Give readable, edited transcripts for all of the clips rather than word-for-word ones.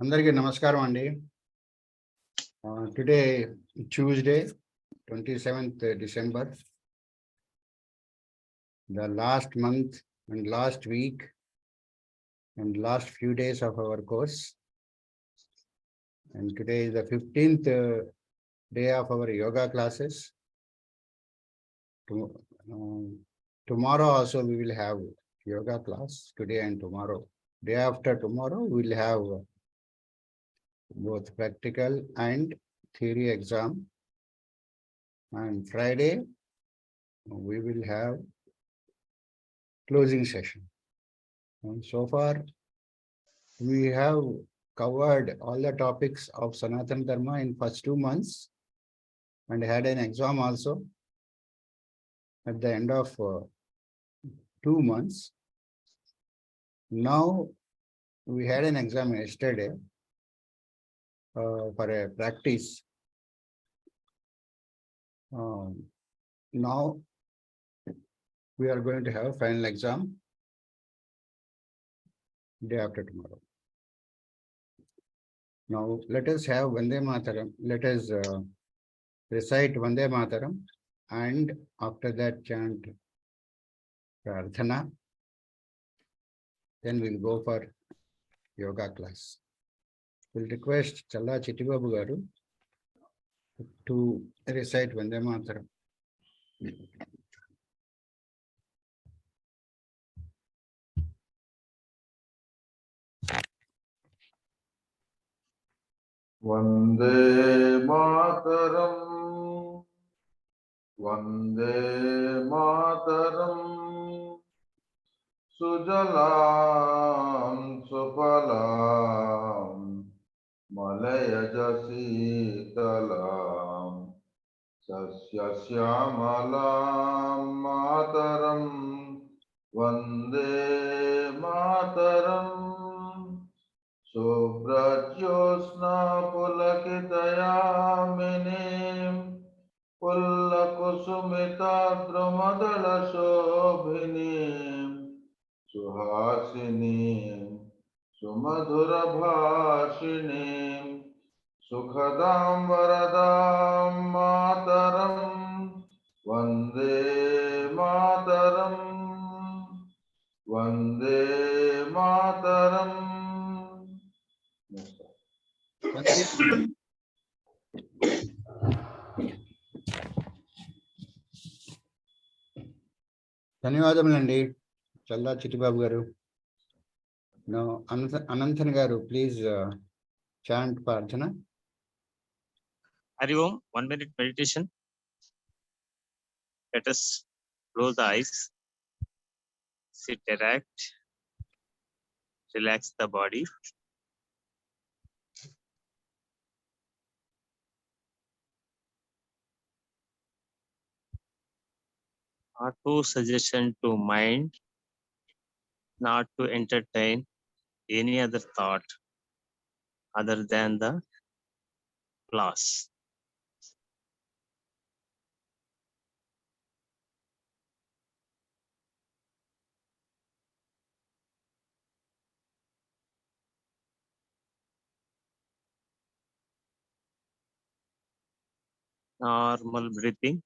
అందరికీ నమస్కారం అండి. Today Tuesday 27th December, the last month and last week and last few days of our course, and today is the 15th day of our yoga classes. Tomorrow also we will have yoga class, today and tomorrow. Day after tomorrow we will have both practical and theory exam, and Friday we will have closing session. And so far we have covered all the topics of Sanatana Dharma in first 2 months and had an exam also at the end of 2 months. Now we had an exam yesterday for a practice. Now we are going to have final exam day after tomorrow. Now let us have Vande Mataram. Let us recite Vande Mataram, and after that chant Prarthana. Then we'll go for yoga class. We'll request Challa Chittibabu garu to recite Vande Mataram. Vande Mataram, Vande Mataram, Sujalam Supalam, Malayaj Sitalam, Sasya Syamalam Mataram, Vande Mataram. Subrajyosna pulakitayaminim pullakusumita drumadala shobhinim suhasinim sumadhura bhashinim sukhadam varadam mataram vande mataram vande mataram. ధన్యవాదములండి చల్లా చిట్టిబాబు గారు. Now Ananthan garu, please chant Prarthana. Hari Om, 1 minute meditation. Let us close the eyes, sit erect, relax the body. Not to suggestion to mind, not to entertain any other thought other than the class. Normal breathing.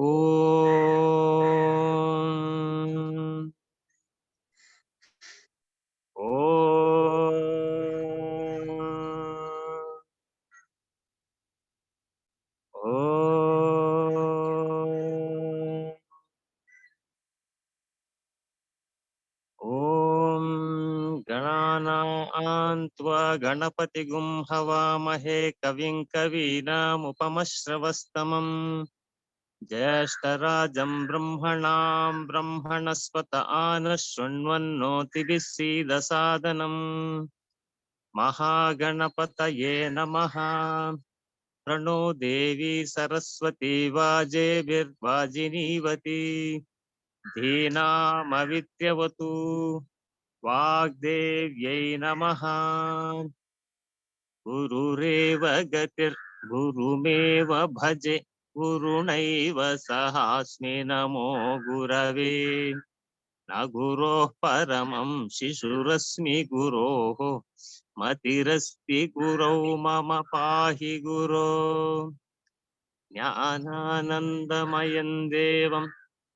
Om. Om. Om. Om Gananantva Ganapatigum Havamahe Kavim Kavinam Upamasravastamam Jyeshtarajam Brahmanam Brahmanaspata Anashunvannoti Visida Sadhanam Mahaganapataye Namaha Prano Devi Saraswati Vajebir Vajinivati Dhinamavityavatu Vagdevyai Namaha Gurureva Gatir Gurumeva Bhaje गुरुणैव सहास्मि नमो गुरवे न गुरोः परमं शिशुरस्मि गुरोः मतिरस्ति गुरौ मम पाहि गुरो ज्ञानानन्दमयं देवं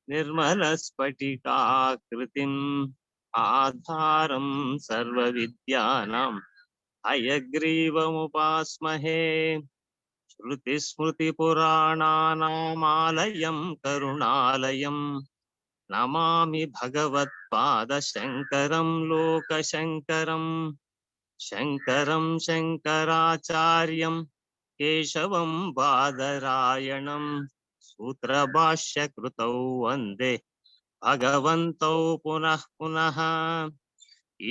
निर्मलस्फटिकाकृतिम् आधारं सर्वविद्यानां हयग्रीवमुपास्महे श्रुतिस्मृतिपुराणानामालयं करुणालयं नमामि भगवत्पादशङ्करं लोकशङ्करं शङ्करं शङ्कराचार्यं केशवं बादरायणं सूत्रभाष्यकृतौ वन्दे भगवन्तौ पुनः पुनः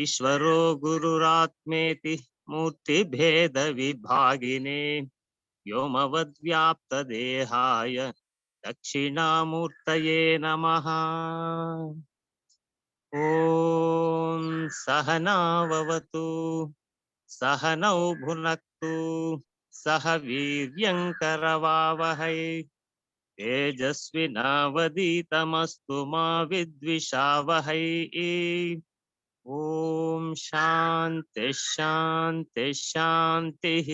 ईश्वरो गुरुरात्मेति मूर्तिभेदविभागिने व्योमवद्व्याप्तदेहाय दक्षिणामूर्तये नमः। ॐ सहनाववतु सहनौ भुनक्तु सह वीर्यङ्करवावहै तेजस्विनावधीतमस्तु मा विद्विषावहै। ॐ शान्ति शान्ति शान्तिः।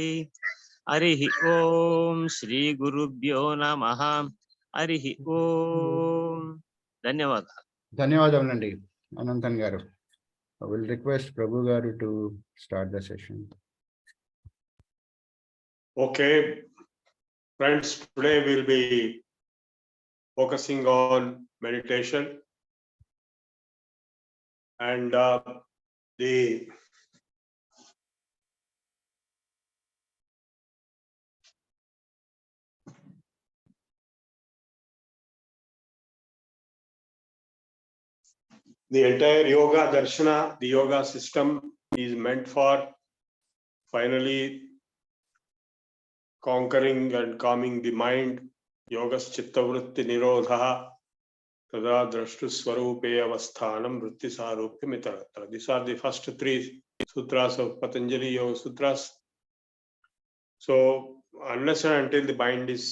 हरिः ॐ श्री गुरुभ्यो नमः। हरिः ॐ ధన్యవాదాలు. ధన్యవాదములండి అనంతన్ గారు. I will request Prabhu garu to start the session. Okay, friends, today we'll be focusing on meditation and the entire yoga darshana, the yoga system is meant for finally conquering and calming the mind. Yogas chitta vritti nirodha tada drashtu swarupe avasthanam vritti sarupya mitaratra. These are the first three sutras of Patanjali Yoga Sutras. So unless and until the mind is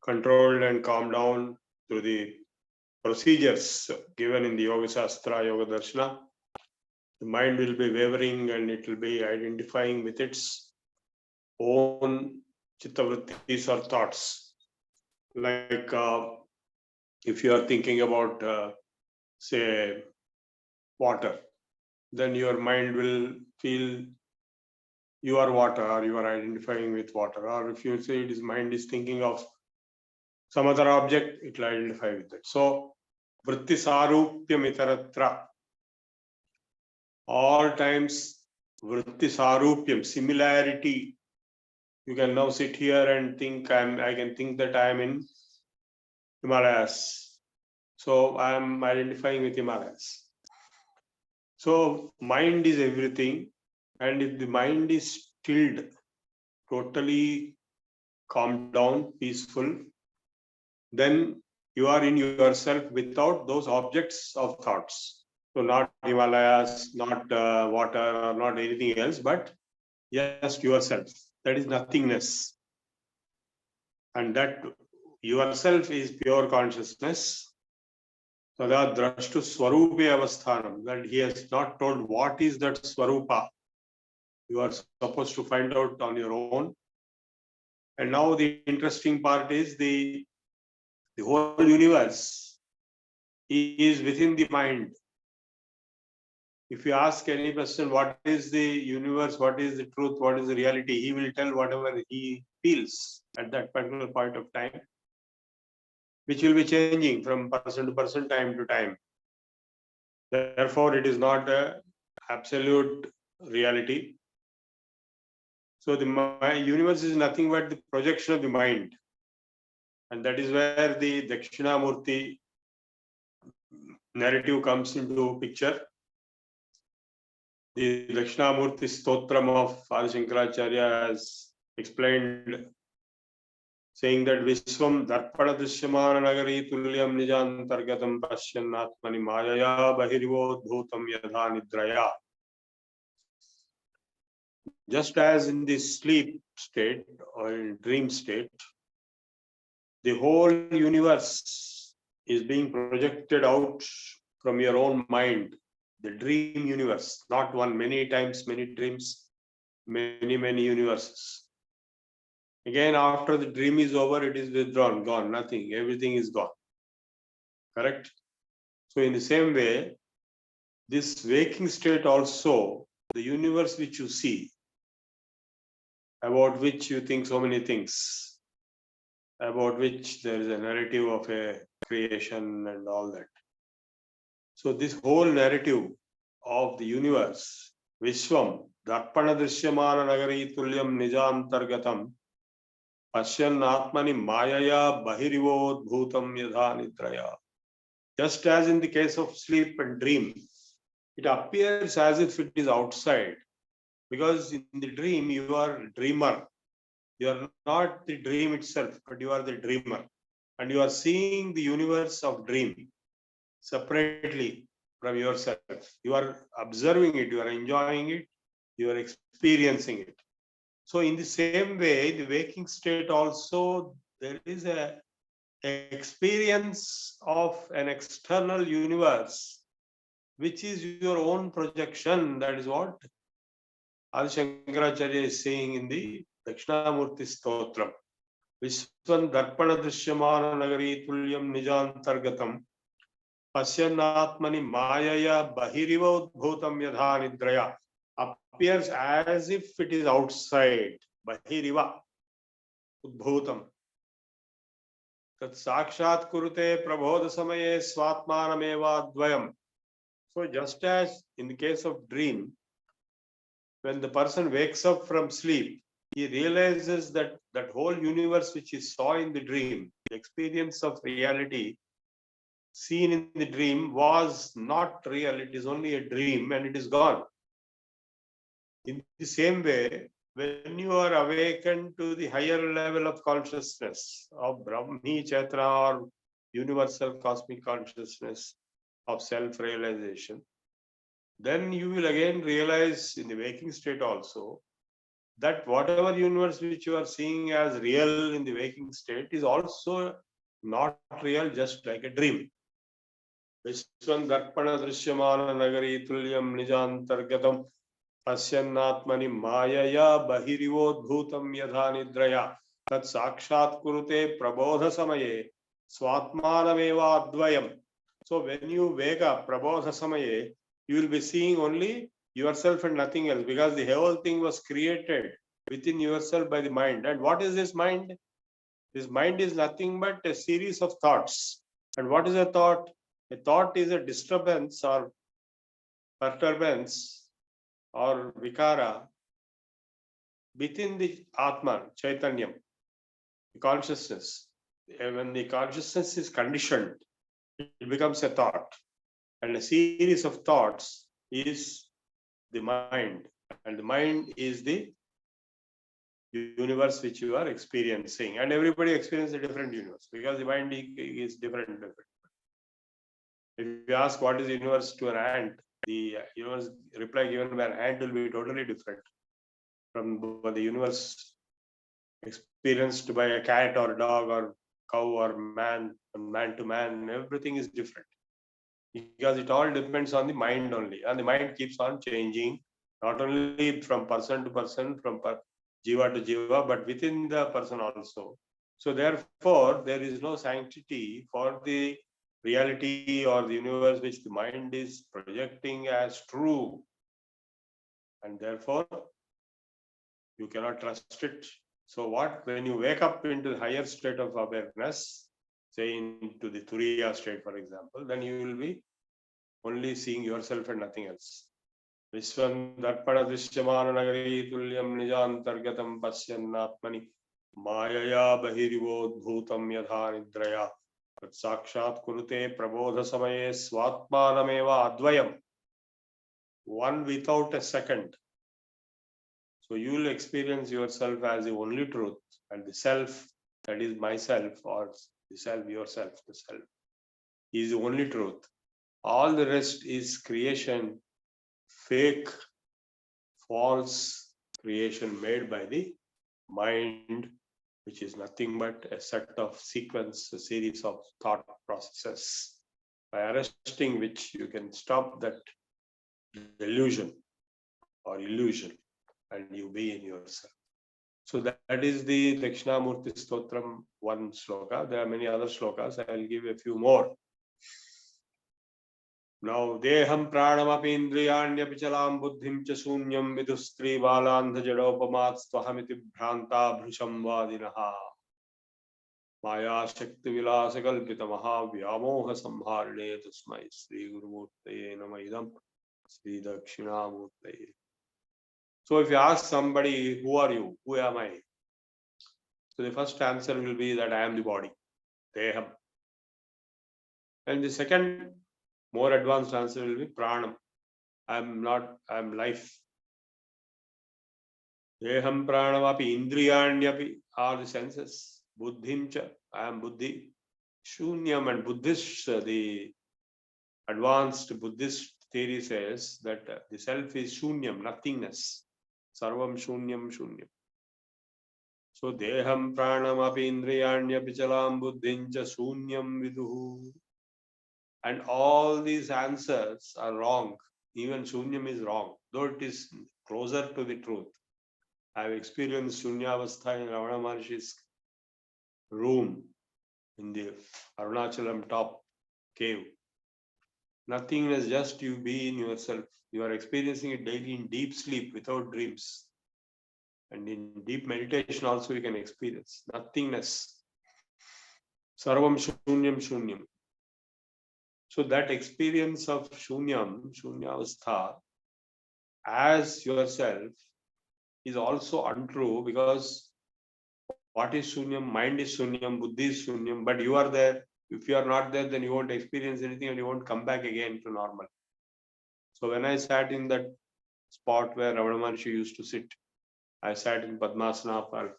controlled and calmed down through the procedures given in the Yoga Shastra, Yoga Darshana, the mind will be wavering and it will be identifying with its own chittavrittis or thoughts. Like if you are thinking about, say, water, then your mind will feel you are water or you are identifying with water. Or if you say his mind is thinking of some other object, it will identify with it. So, vritti sarupya mitaratra. All times, vritti sarupyam, similarity. You can now sit here and think, I can think that I am in Himalayas. So I am identifying with Himalayas. So mind is everything. And if the mind is stilled, totally calmed down, peaceful, then you are in yourself without those objects of thoughts. So not Himalayas, not water, or not anything else, but just yourself. That is nothingness. And that yourself is pure consciousness. Tada drashtu swarupe avasthanam. That he has not told what is that swarupa. You are supposed to find out on your own. And now the interesting part is the whole universe is within the mind. If you ask any person what is the universe, what is the truth, what is the reality, he will tell whatever he feels at that particular point of time, which will be changing from person to person, time to time. Therefore, it is not an absolute reality. So the universe is nothing but the projection of the mind. And that is where the Dakshinamurti narrative comes into picture. The Dakshinamurti Stotram of Adi Shankaracharya has explained, saying that Vishwam Darpada Drishyamana Nagari Tulyam Nijantargatam Pashyan Atmani Mayaya Bahirivodbhutam Yadha Nidraya. Just as in the sleep state or in dream state, the whole universe is being projected out from your own mind, the dream universe, not one, many times, many dreams, many universes. Again, after the dream is over, it is withdrawn, gone, nothing, everything is gone. Correct? So in the same way, this waking state also, the universe which you see, about which you think so many things, about which there is a narrative of a creation and all that. So this whole narrative of the universe, Vishwam, Darpana Drishyamana Nagari Tulyam Nijantargatam, Pashyan Atmani Mayaya Bahirivod Bhutam Yadha Nidraya. Just as in the case of sleep and dream, it appears as if it is outside, because in the dream you are a dreamer. You are not the dream itself, but you are the dreamer. And you are seeing the universe of dream separately from yourself. You are observing it, you are enjoying it, you are experiencing it. So in the same way, the waking state also, there is a experience of an external universe, which is your own projection. That is what Adi Shankaracharya is saying in the Dakshinamurti Stotram. Vishwan Darpana Drishyamana Nagari Tulyam Nijantargatam Pasyanatmani Mayaya Bahiriva Udbhutam Yadha Nidraya. Appears as if it is outside. Bahiriva Udbhutam. Tat Sakshat Kurute Prabodha Samaye Swatmanameva Dvayam. So just as in the case of dream, when the person wakes up from sleep, he realizes that that whole universe which he saw in the dream, the experience of reality seen in the dream was not real. It is only a dream and it is gone. In the same way, when you are awakened to the higher level of consciousness of Brahmi Chaitra or universal cosmic consciousness of self-realization, then you will again realize in the waking state also that whatever universe which you are seeing as real in the waking state is also not real, just like a dream. Vishwan Darpana Drishyamana Nagari Tulyam Nijantargatam Pasyannatmani Mayaya Bahirivodbhutam Yadha Nidraya Tat Sakshat Kurute Prabodha Samaye Swatmanameva Advayam. So when you wake up, Prabodha Samaye, you will be seeing only yourself and nothing else, because the whole thing was created within yourself by the mind. And what is this mind? This mind is nothing but a series of thoughts. And what is a thought? A thought is a disturbance or perturbance or vikara within the Atman, Chaitanyam, the consciousness. When the consciousness is conditioned, it becomes a thought. And a series of thoughts is the mind. And the mind is the universe which you are experiencing. And everybody experiences a different universe because the mind is different. If you ask what is the universe to an ant, the universe reply given by an ant will be totally different from the universe experienced by a cat or dog or cow or man to man. Everything is different because it all depends on the mind only, and the mind keeps on changing, not only from person to person, from jiva to jiva, but within the person also. So therefore, there is no sanctity for the reality or the universe which the mind is projecting as true, and therefore you cannot trust it. So what, when you wake up into the higher state of awareness, say into the Turiya state, for example, then you will be only seeing yourself and nothing else. Vishwan Darpana Drishyamana Nagari Tulyam Nijantargatam Pasyannatmani Mayaya Bahirivodbhutam Yadha Nidraya Tat Sakshat Kurute Prabodha Samaye Swatmanameva Advayam. One without a second. So you will experience yourself as the only truth, and the self, that is myself, or the self, yourself, the self, is the only truth. All the rest is creation, fake, false creation made by the mind which is nothing but a set of sequence, a series of thought processes, by arresting which you can stop that delusion or illusion and you be in yourself. So that is the Dakshinamurti Stotram 1 sloka. There are many other slokas. I will give a few more. Now, Deham Pranamapi Indriyanya Pichalam Buddhim Cha Sunyam Vidustri Balandha Jadopamat Swahamiti Bhranta Bhrisham Vadinaha Maya Shakti Vilasa Kalpita Maha Vyamoha Samharne Tasmai Sri Gurumurtaye Namaidam Sri Dakshinamurtaye. So if you ask somebody, who are you? Who am I? So the first answer will be that I am the body, Deham. And the second, more advanced answer will be Pranam. I am not, I am life. Deham Pranamapi Indriyanyapi are the senses. Buddhimcha, I am Buddhi. Shunyam, and Buddhist, the advanced Buddhist theory says that the self is Shunyam, nothingness. Sarvam Shunyam Shunyam. So Deham Pranamapi Indriyanyapi Chalam Buddhincha Shunyam Viduhu. And all these answers are wrong. Even Shunyam is wrong, though it is closer to the truth. I have experienced Shunyavastha in Ravana Maharshi's room in the Arunachalam top cave. Nothingness, just you be in yourself. You are experiencing it daily in deep sleep without dreams. And in deep meditation also you can experience nothingness. Sarvam Shunyam Shunyam. So that experience of Shunyam, Shunyavastha, as yourself is also untrue, because what is Shunyam? Mind is Shunyam, Buddhi is Shunyam, but you are there. If you are not there, then you won't experience anything and you won't come back again to normal. So when I sat in that spot where Ravana Maharshi used to sit, I sat in Padmasana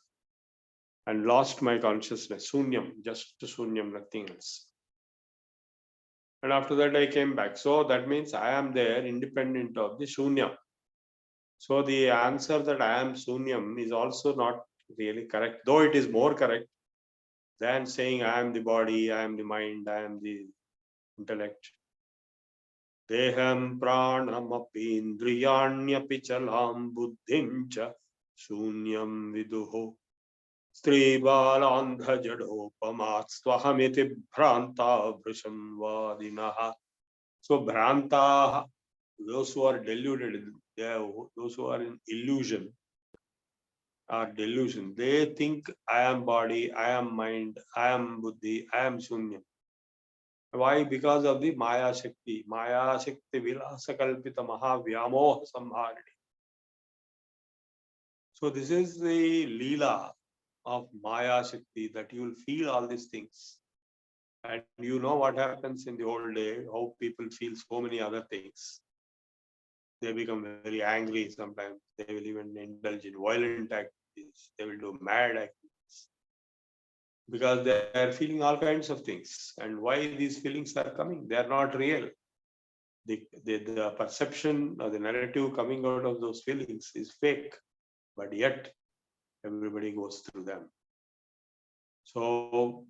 and lost my consciousness. Shunyam, just Shunyam, nothing else. And after that I came back. So that means I am there independent of the Shunyam. So the answer that I am Shunyam is also not really correct, though it is more correct than saying I am the body, I am the mind, I am the intellect. Deham pranam api indriyanyapi chalam buddhim cha shunyam viduho stri balandha jadopamat swahamiti bhranta bhrisham vadinaha. So bhranta, those who are deluded, those who are in illusion, are delusion. They think I am body, I am mind, I am buddhi, I am shunyam. Why? Because of the Maya Shakti. Maya Shakti Vilasa Kalpita Maha Vyamoha Samharani. So this is the Leela of Maya Shakti, that you will feel all these things. And you know what happens in the whole day, how people feel so many other things. They become very angry sometimes. They will even indulge in violent activities. They will do mad activities. Because they are feeling all kinds of things. And why these feelings are coming? They are not real. The perception or the narrative coming out of those feelings is fake, but yet everybody goes through them. So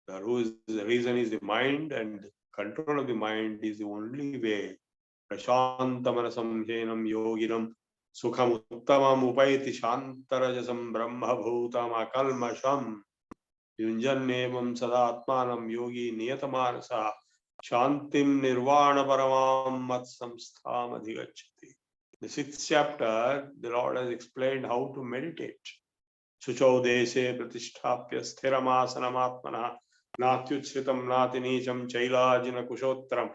the reason is the mind, and control of the mind is the only way. Prashantamanasam henam yoginam sukham uttamam upaiti shantarajasam brahma bhutam akalmasham yunjannevam sadatmanam yogi niyatamanasa Shantim Nirvana Paramam Mat Samstham Adhigachati. The 6th chapter, the Lord has explained how to meditate. Suchau Deshe Pratisthapya Sthiramasana Atmana Natyuchritam Natinicham Chailajina Kushotram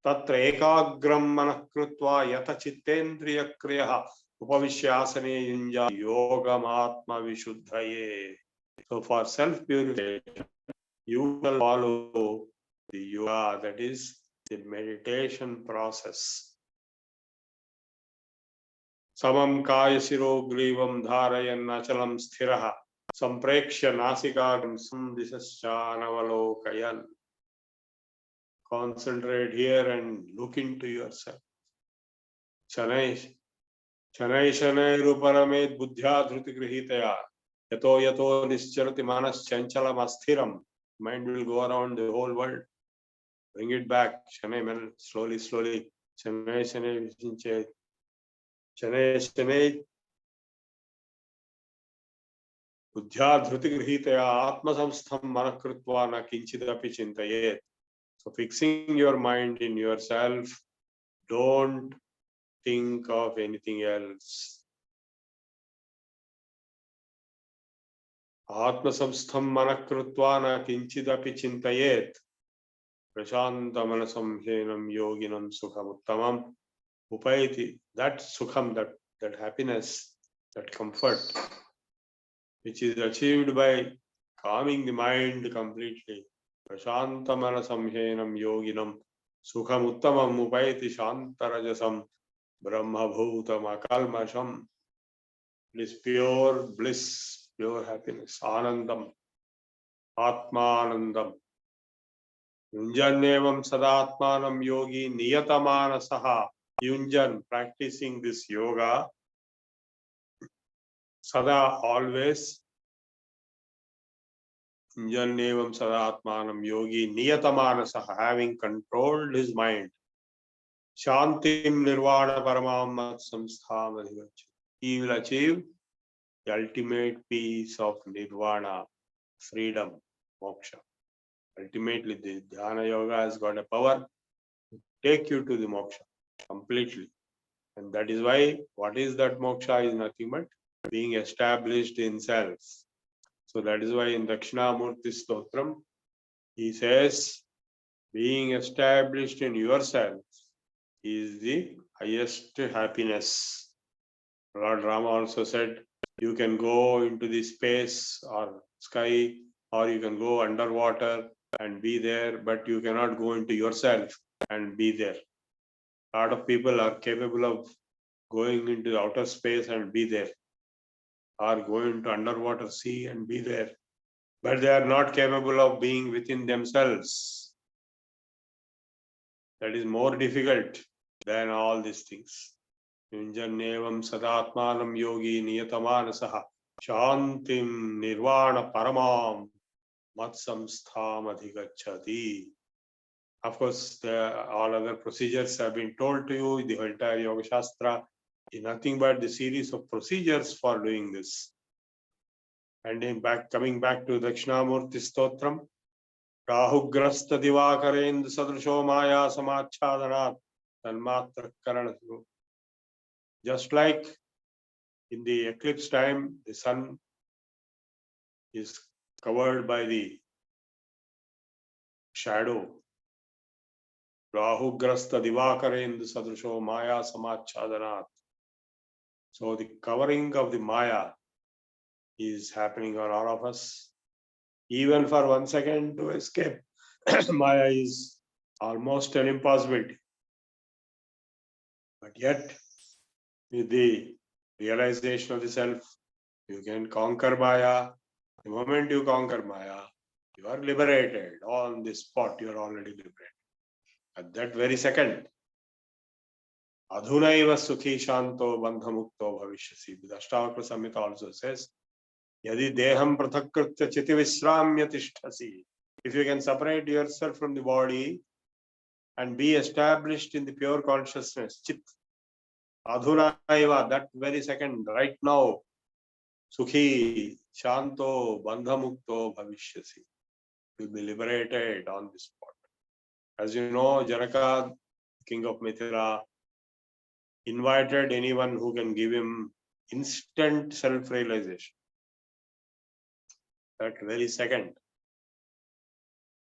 Tatra Ekagram Manakrutva Yata Chittendriya Kriyaha Upavishyasane Yunja Yogam Atma Vishuddhaye. So for self-purification, you will follow the yoga, that is the meditation process. Samam kaya siro grivam dharayan achalam sthiraha samprekshya nasikagam samdisasyanavalokayan. Concentrate here and look into yourself. Shanai shanai ruparamed buddhya dhruti grihitaya Yato yato nischarati manas chanchalam asthiram. Mind will go around the whole world. Bring it back. Shane, slowly, slowly. Shane, shane, shane, shane. Buddhya dhruti grihitaya atma samstham manakritva na kinchidapi chintayet. So fixing your mind in yourself, don't think of anything else. Atma samstham manakritva na kinchidapi chintayet. Prashanta manasam henam yoginam sukham uttamam upayati. That sukham, that happiness, that comfort, which is achieved by calming the mind completely. Prashanta manasam henam yoginam sukham uttamam upayati shantarajasam brahma bhutam akalmasham. It is pure bliss, pure happiness, anandam, atmanandam. Yunjanevam sadatmanam yogi niyatamanasah. Yunjan, practicing this yoga, sada, always. Yunjanevam sadatmanam yogi niyatamanasah, having controlled his mind. Shantim nirvana paramam mat samstham adhigacchati. He will achieve the ultimate peace of nirvana, freedom, moksha. Ultimately, the dhyana yoga has got a power to take you to the moksha completely. And that is why, what is that moksha is nothing but being established in self. So that is why in Dakshinamurti Stotram, he says, being established in yourself is the highest happiness. Lord Rama also said, you can go into the space or sky, or you can go underwater and be there, but you cannot go into yourself and be there. A lot of people are capable of going into outer space and be there, or going to underwater sea and be there, but they are not capable of being within themselves. That is more difficult than all these things. Yunjanevam sadatmanam yogi niyatamanasah shantim nirvana paramam mat samstham adhigacchati. Of course, all other procedures have been told to you. The entire Yoga Shastra is nothing but the series of procedures for doing this. And coming back to Dakshinamurti Stotram, Rahugrasta Divakarend Sadrisho Maya Samachhadanat Tanmatra Karana. Just like in the eclipse time, the sun is covered by the shadow. Rahugrasta Divakarend Sadrisho Maya Samachhadanat. So the covering of the Maya is happening on all of us. Even for 1 second to escape Maya is almost an impossibility. But yet, with the realization of the self, you can conquer Maya. The moment you conquer Maya, you are liberated. On the spot, you are already liberated. At that very second, Adhunaiva Sukhi Shanto Bandhamukto Bhavishyasi. The Ashtavakra Samhita also says, Yadi Deham Prathakritya Chiti Visramya Tishtasi. If you can separate yourself from the body and be established in the pure consciousness, Chit, Adhunaiva, that very second, right now, Sukhi, Shanto, Bandhamukto, Bhavishyasi. Will be liberated on the spot. As you know, Janaka, king of Mithila, invited anyone who can give him instant self-realization. That very second.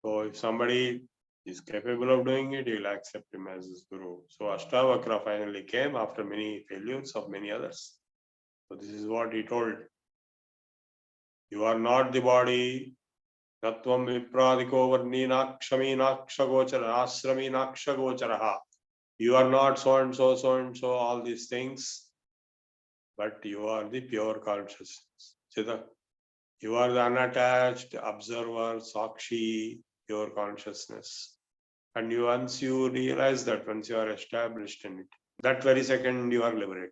So if somebody is capable of doing it, he will accept him as his guru. So Ashtavakra finally came after many failures of many others. So this is what he told. You are not the body. Tattvam vipradiko varninaakshami nakshagochara asrami nakshagocharaha. You are not so and so, all these things. But you are the pure consciousness. You are the unattached observer, sakshi, pure consciousness. And once you realize that, once you are established in it, that very second you are liberated.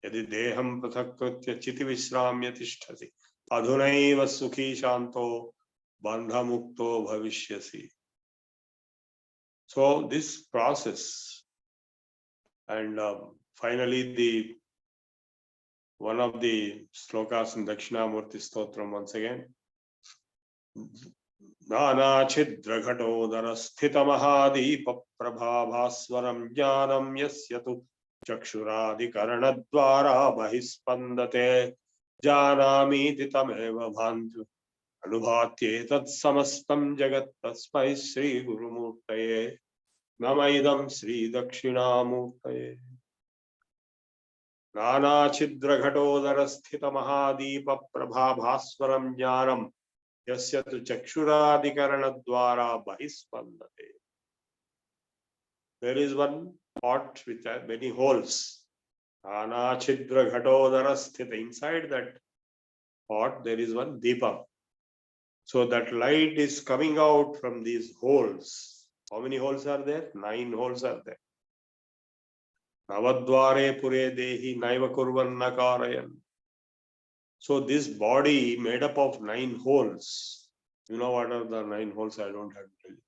यदि देहं पृथक्कृत्य चिति विश्राम्य तिष्ठसि अधुनैव सुखी Shanto बन्धमुक्तो भविष्यसि. So this process, and finally the one of the slokas in Dakshinamurti Stotram once again. नानाच्छिद्रघटोदर स्थितमहादीप प्रभाभास्वरं ज्ञानं यस्य तु चक्षुरादिकरणद्वारा बहिस्पन्दते जानामीति तमेव भान्तु अनुभात्येतत् समस्तं जगत् तस्मै श्रीगुरुमूर्तये नमः इदं श्रीदक्षिणामूर्तये. नानाच्छिद्रघटोदर स्थितमहादीप प्रभाभास्वरं ज्ञानं यस्य तु चक्षुरादिकरणद्वारा बहिस्पन्दते. There is one pot with many holes. Anachidra ghatodara sthita. Inside that pot there is one deepa. So that light is coming out from these holes. How many holes are there? 9 holes are there. Navadvare pure dehi naiva kurvanna karayan. So this body made up of 9 holes. You know what are the 9 holes? I don't have to tell you.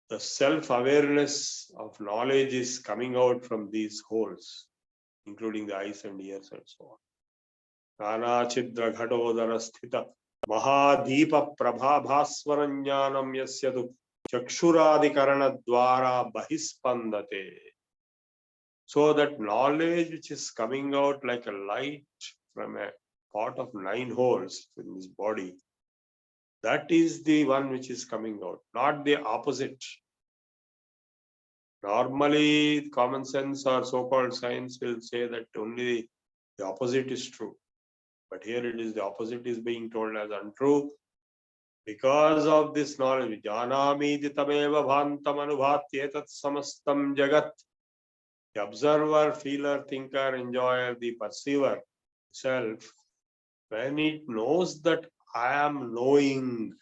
The self-awareness of knowledge is coming out from these holes, including the eyes and ears and so on. Nana chidra ghatodara sthita mahadeepa prabhabhaswaram jnanam yasyatu chakshuradikarana dvara bahispandate. So that knowledge which is coming out like a light from a pot of 9 holes in this body, that is the one which is coming out, not the opposite. Normally, common sense or so-called science will say that only the opposite is true. But here it is the opposite is being told as untrue. Because of this knowledge, Janamiti tameva bhantam anubhatyetat samastam jagat. The observer, feeler, thinker, enjoyer, the perceiver, self, when it knows that I am knowing,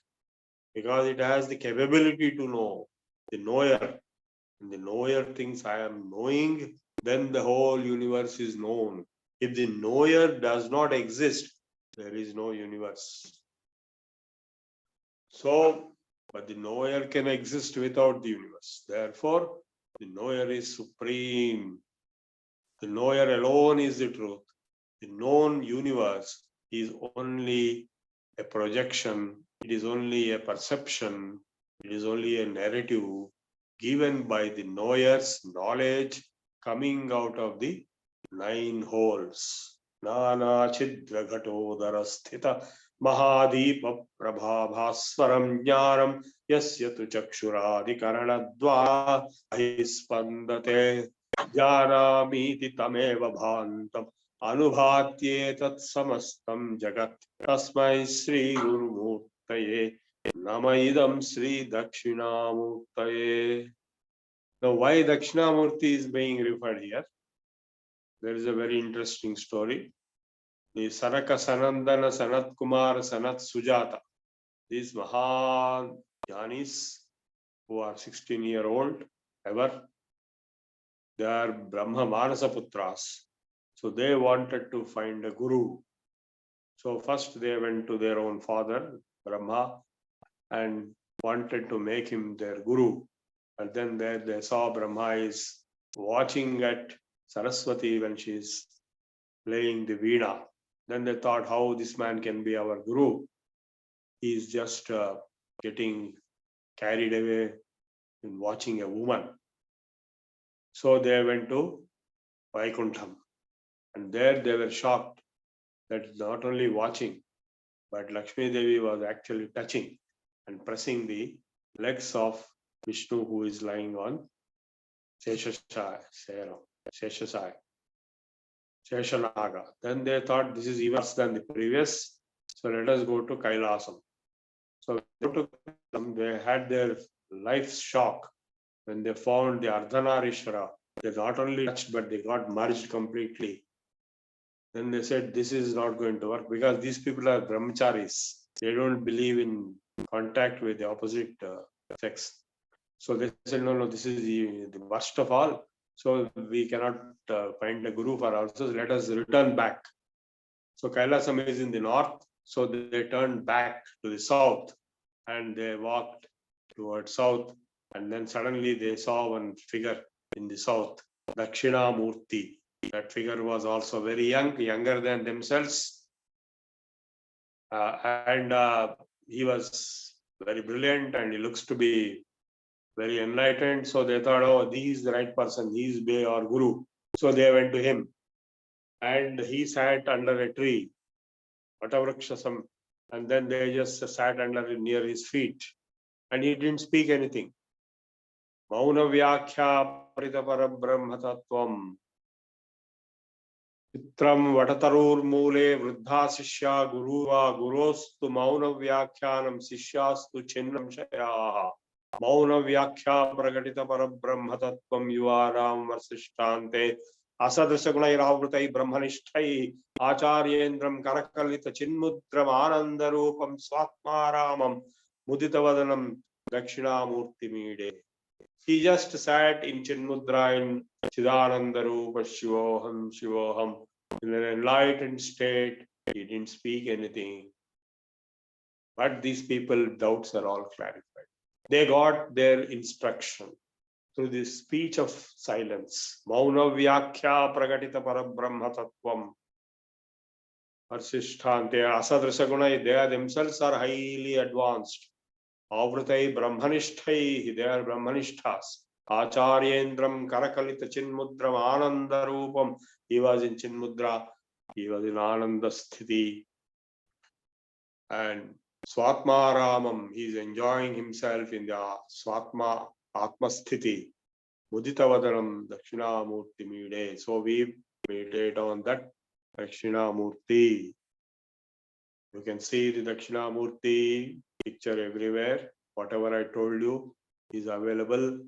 because it has the capability to know, the knower, and the knower thinks I am knowing, then the whole universe is known. If the knower does not exist, there is no universe. So, but the knower can exist without the universe. Therefore, the knower is supreme. The knower alone is the truth. The known universe is only a projection, it is only a perception, it is only a narrative given by the knower's knowledge coming out of the 9 holes. Nana chidra ghatodara sthita mahadeepa prabhabhaswaram jnanam yasya tu chakshuradikarana dvara ahispandate janamiti tameva bhantam अनुभात्येतत् समस्तं जगत् तस्मै श्री गुरुमूर्तये नमः इदं श्री दक्षिणामूर्तये. Now, why Dakshinamurti is being referred here? There is a very interesting story. The Sanaka Sanandana Sanat Kumar Sanat Sujata, these Mahajnanis who are 16-year-old ever, they are Brahma Manasa Putras. So they wanted to find a guru. So first they went to their own father, Brahma, and wanted to make him their guru. And then they saw Brahma is watching at Saraswati when she is playing the Veena. Then they thought how this man can be our guru. He is just getting carried away in watching a woman. So they went to Vaikuntham. And there they were shocked that not only watching, but Lakshmi Devi was actually touching and pressing the legs of Vishnu, who is lying on Sheshanaga. Then they thought this is even worse than the previous, so let us go to Kailasam. So they had their life's shock when they found the Ardhanarishwara. They not only touched, but they got merged completely. Then they said, this is not going to work because these people are brahmacharis. They don't believe in contact with the opposite sex. So they said, no, this is the worst of all. So we cannot find a guru for ourselves. Let us return back. So Kailasam is in the north. So they turned back to the south and they walked towards south. And then suddenly they saw one figure in the south, Dakshinamurti. That figure was also very young, younger than themselves. And he was very brilliant and he looks to be very enlightened. So they thought, oh, he is the right person. He is Bay or Guru. So they went to him. And he sat under a tree, Vatavrakshasam, and then they just sat under near his feet. And he didn't speak anything. Mauna Vyakhya Paritapara Brahma Tattvam. Chitram Vatatarur Mule Vruddha Sishya Guruva Gurostu Mauna Vyakhyanam Sishyastu Chinnam Shayaha. Mauna Vyakhya Pragatita Parabrahma Tattvam Yuvaram Vasishtante Asadrishagunairavrutai Brahmanishtai Acharyendram Karakalita Chinmudram Anandarupam Swatmaramam Muditavadanam Dakshinamurti Mide. He just sat in Chinmudra in Chidanandarupa Shivoham Shivoham in an enlightened state. He didn't speak anything. But these people, doubts are all clarified. They got their instruction through this speech of silence. Mauna Vyakhya Pragatita Parabrahma Tattvam. Varsishtante Asadrasagunai, they themselves are highly advanced. Avrutai Brahmanishtai, they are Brahmanishtas. Acharyendram Karakalita Chinmudram Anandarupam. He was in Chinmudra, he was in Ananda Sthiti. And Swatmaramam, he is enjoying himself in the Swatma Atma Sthiti. Muditavadanam Dakshinamurti Mide. So we meditate on that Dakshinamurti. You can see the Dakshinamurti picture everywhere. Whatever I told you is available.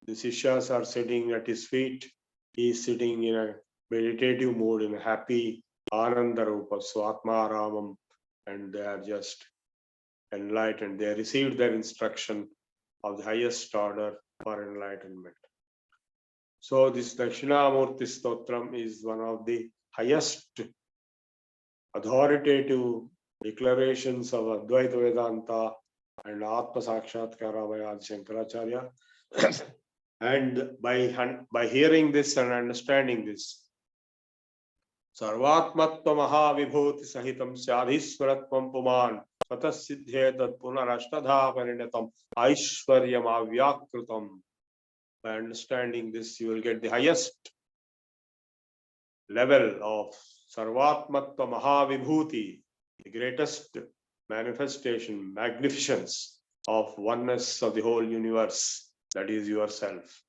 The Sishyas are sitting at his feet. He is sitting in a meditative mode, in a happy Anandarupa Swatmaramam, and they are just enlightened. They received their instruction of the highest order for enlightenment. So this Dakshinamurti Stotram is one of the highest authoritative declarations of Advaita Vedanta and Atma Sakshatkara by Adi Shankaracharya. And by hearing this and understanding this, Sarvatmatva Mahavibhuti Sahitam Syadhiswaratvam Puman Swatasiddhetat Punarashtadha Parinatam Aishwaryam Avyakrutam. By understanding this, you will get the highest level of Sarvatmatva Mahavibhuti, the greatest manifestation, magnificence of oneness of the whole universe, that is yourself.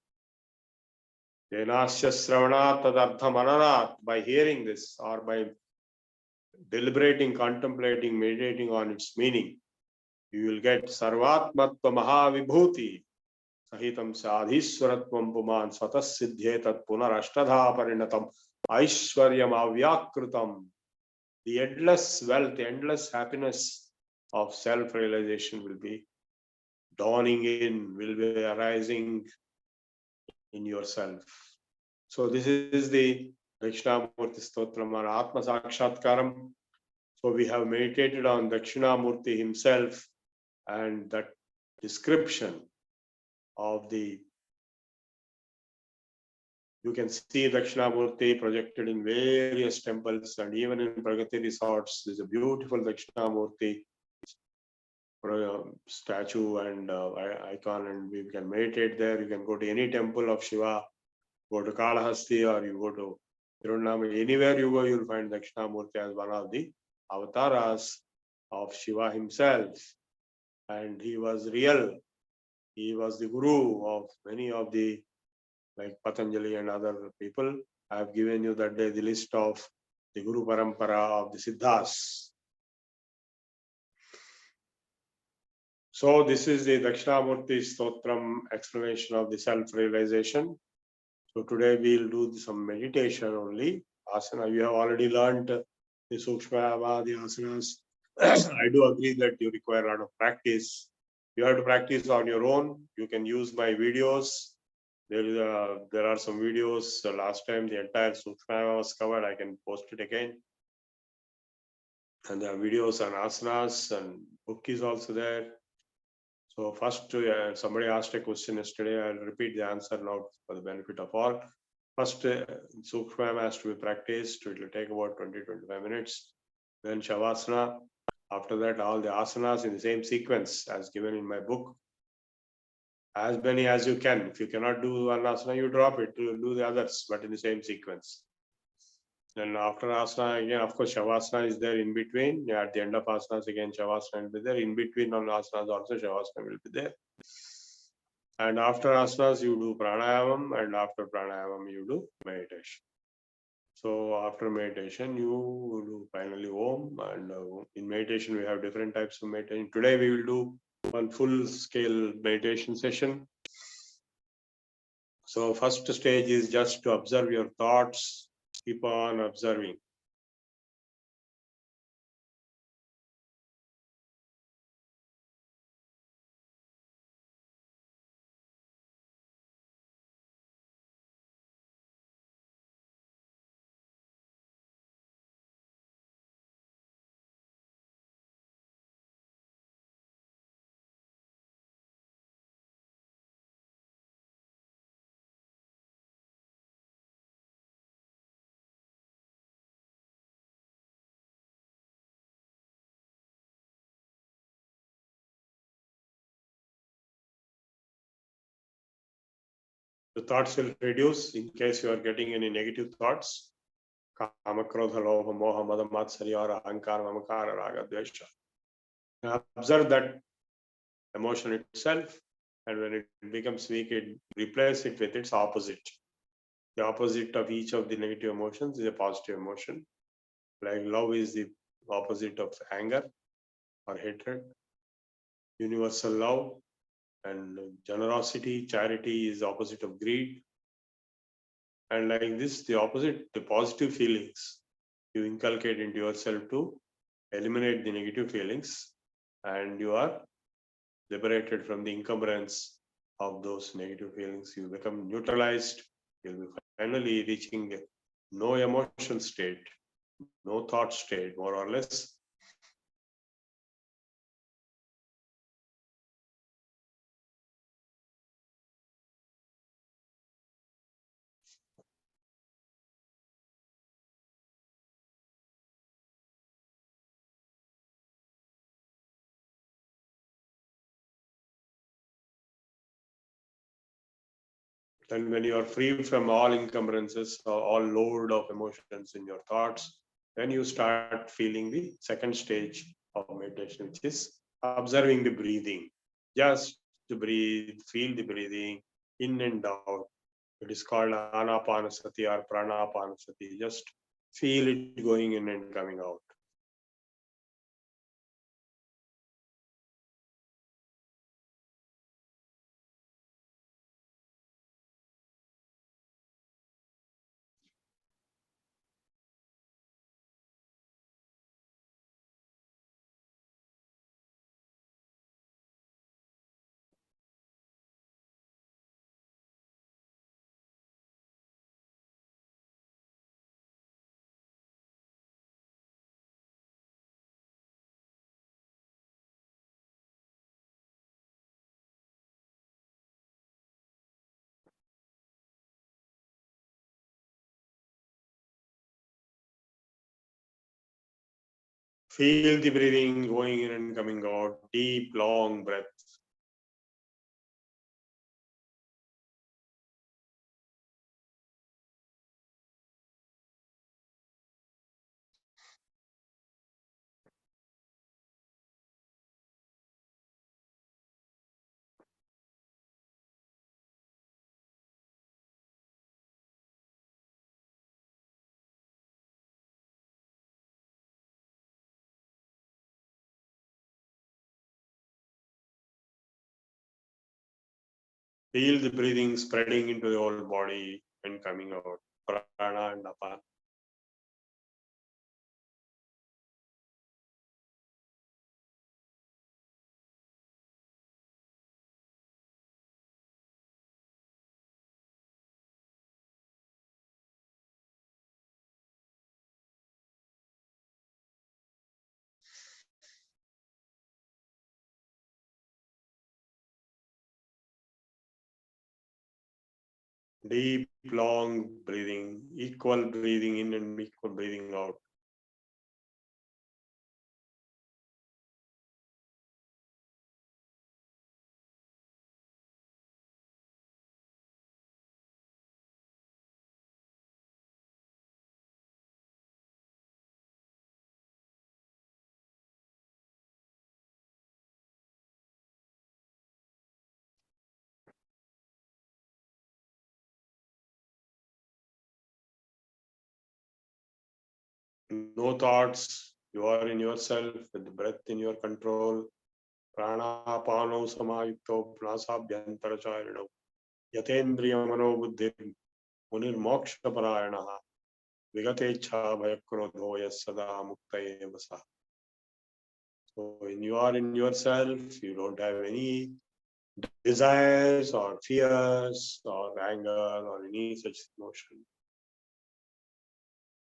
Denasya Sravanat Tadartham Ananat. By hearing this or by deliberating, contemplating, meditating on its meaning, you will get Sarvatmatva Mahavibhuti Sahitam Sadhiswaratvam Puman Swatasiddhetat Punarashtadha Parinatam Aishwaryam Avyakrutam. The endless wealth, the endless happiness of self-realization will be dawning in, will be arising in yourself. So this is the Dakshinamurti Stotram or Atma Sakshatkaram. So we have meditated on Dakshinamurti himself and that description of the, you can see Dakshinamurti projected in various temples and even in Pragati resorts. There's a beautiful Dakshinamurti statue and icon, and we can meditate there. You can go to any temple of Shiva, go to Kalahasti, or you go to Tirunamali. Anywhere you go, you'll find Dakshinamurti as one of the avatars of Shiva himself. And he was real. He was the guru of many of the, like Patanjali and other people. I have given you that day the list of the Guru Parampara of the Siddhas. So this is the Dakshinamurti Stotram explanation of the self-realization. So today we'll do some meditation only. Asana, you have already learned the Sukshma, the asanas. I do agree that you require a lot of practice. You have to practice on your own. You can use my videos. There are some videos. Last time the entire Sukshma was covered. I can post it again. And there are videos on asanas, and book is also there. So first, somebody asked a question yesterday. I'll repeat the answer now for the benefit of all. First, Sukshma has to be practiced. It will take about 20-25 minutes. Then Shavasana. After that, all the asanas in the same sequence as given in my book. As many as you can. If you cannot do one asana, you drop it to do the others, but in the same sequence. Then after asana, again, of course, Shavasana is there in between. Yeah, at the end of asanas, again, Shavasana will be there. In between on asanas also, Shavasana will be there. And after asanas, you do pranayamam, and after pranayamam, you do meditation. So after meditation, you do finally Om, and in meditation, we have different types of meditation. Today, we will do one full-scale meditation session. So first stage is just to observe your thoughts. Keep on observing. The thoughts will reduce in case you are getting any negative thoughts. Kama, Krodha, Lobha, Moha, Mada, Matsarya, or Ahankara, Mamakara, Raga, Dvesha. Observe that emotion itself, and when it becomes weak, it replace it with its opposite. The opposite of each of the negative emotions is a positive emotion. Like love is the opposite of anger or hatred. Universal love and generosity, charity is opposite of greed. And like this, the opposite, the positive feelings you inculcate into yourself to eliminate the negative feelings, and you are liberated from the encumbrance of those negative feelings. You become neutralized. You'll be finally reaching a no emotion state, no thought state, more or less. And when you are free from all encumbrances, all load of emotions in your thoughts, then you start feeling the second stage of meditation, which is observing the breathing. Just to breathe, feel the breathing in and out. It is called anapanasati or pranapanasati. Just feel it going in and coming out. Feel the breathing going in and coming out. Deep, long breath. Feel the breathing spreading into the whole body and coming out. Prana and apana. Deep, long breathing, equal breathing in and equal breathing out. No thoughts. You are in yourself with the breath in your control. Pranapano samayukto pranasabhyantaracharinam. Yatendriya manobuddhir munirmoksha parayanaha. Vigatecha bhayakrodho yassada muktaye vasa. So when you are in yourself, you don't have any desires or fears or anger or any such emotion.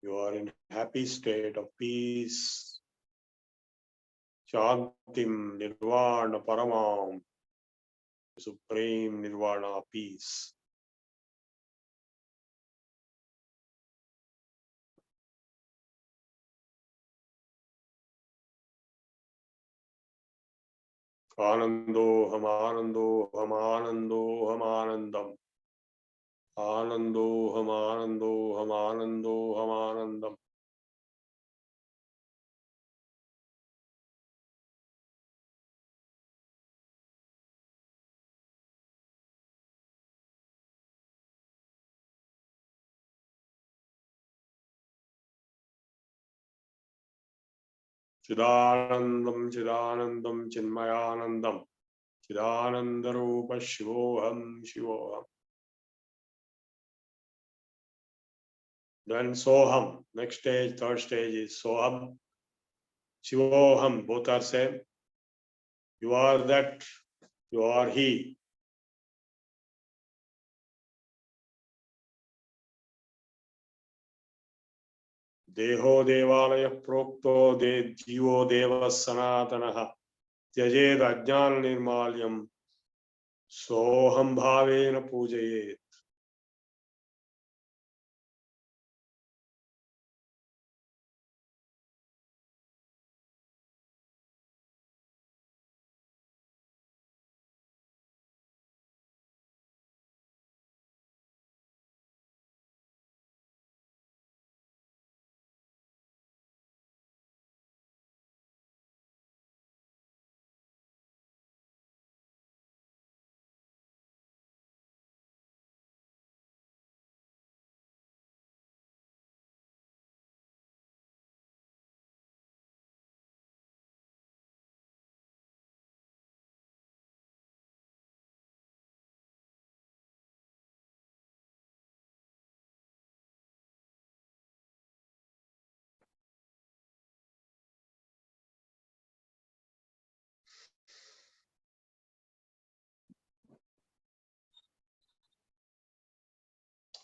You are in happy state of peace. Shantim Nirvana Paramam. Supreme Nirvana peace. Anando Hamanando Hamanando Hamanandam. Anando Hamanando Hamanando Hamanandam. Chidanandam Chidanandam Chinmayanandam. Chidanandarupa Shivoham Shivoham. Then Soham. Next stage, third stage is Soham. Shivoham. Both are same. You are that. You are he. Deho devalaya prokto de jivo deva sanatanaha tyajed ajnana nirmalyam soham bhavena pujayet.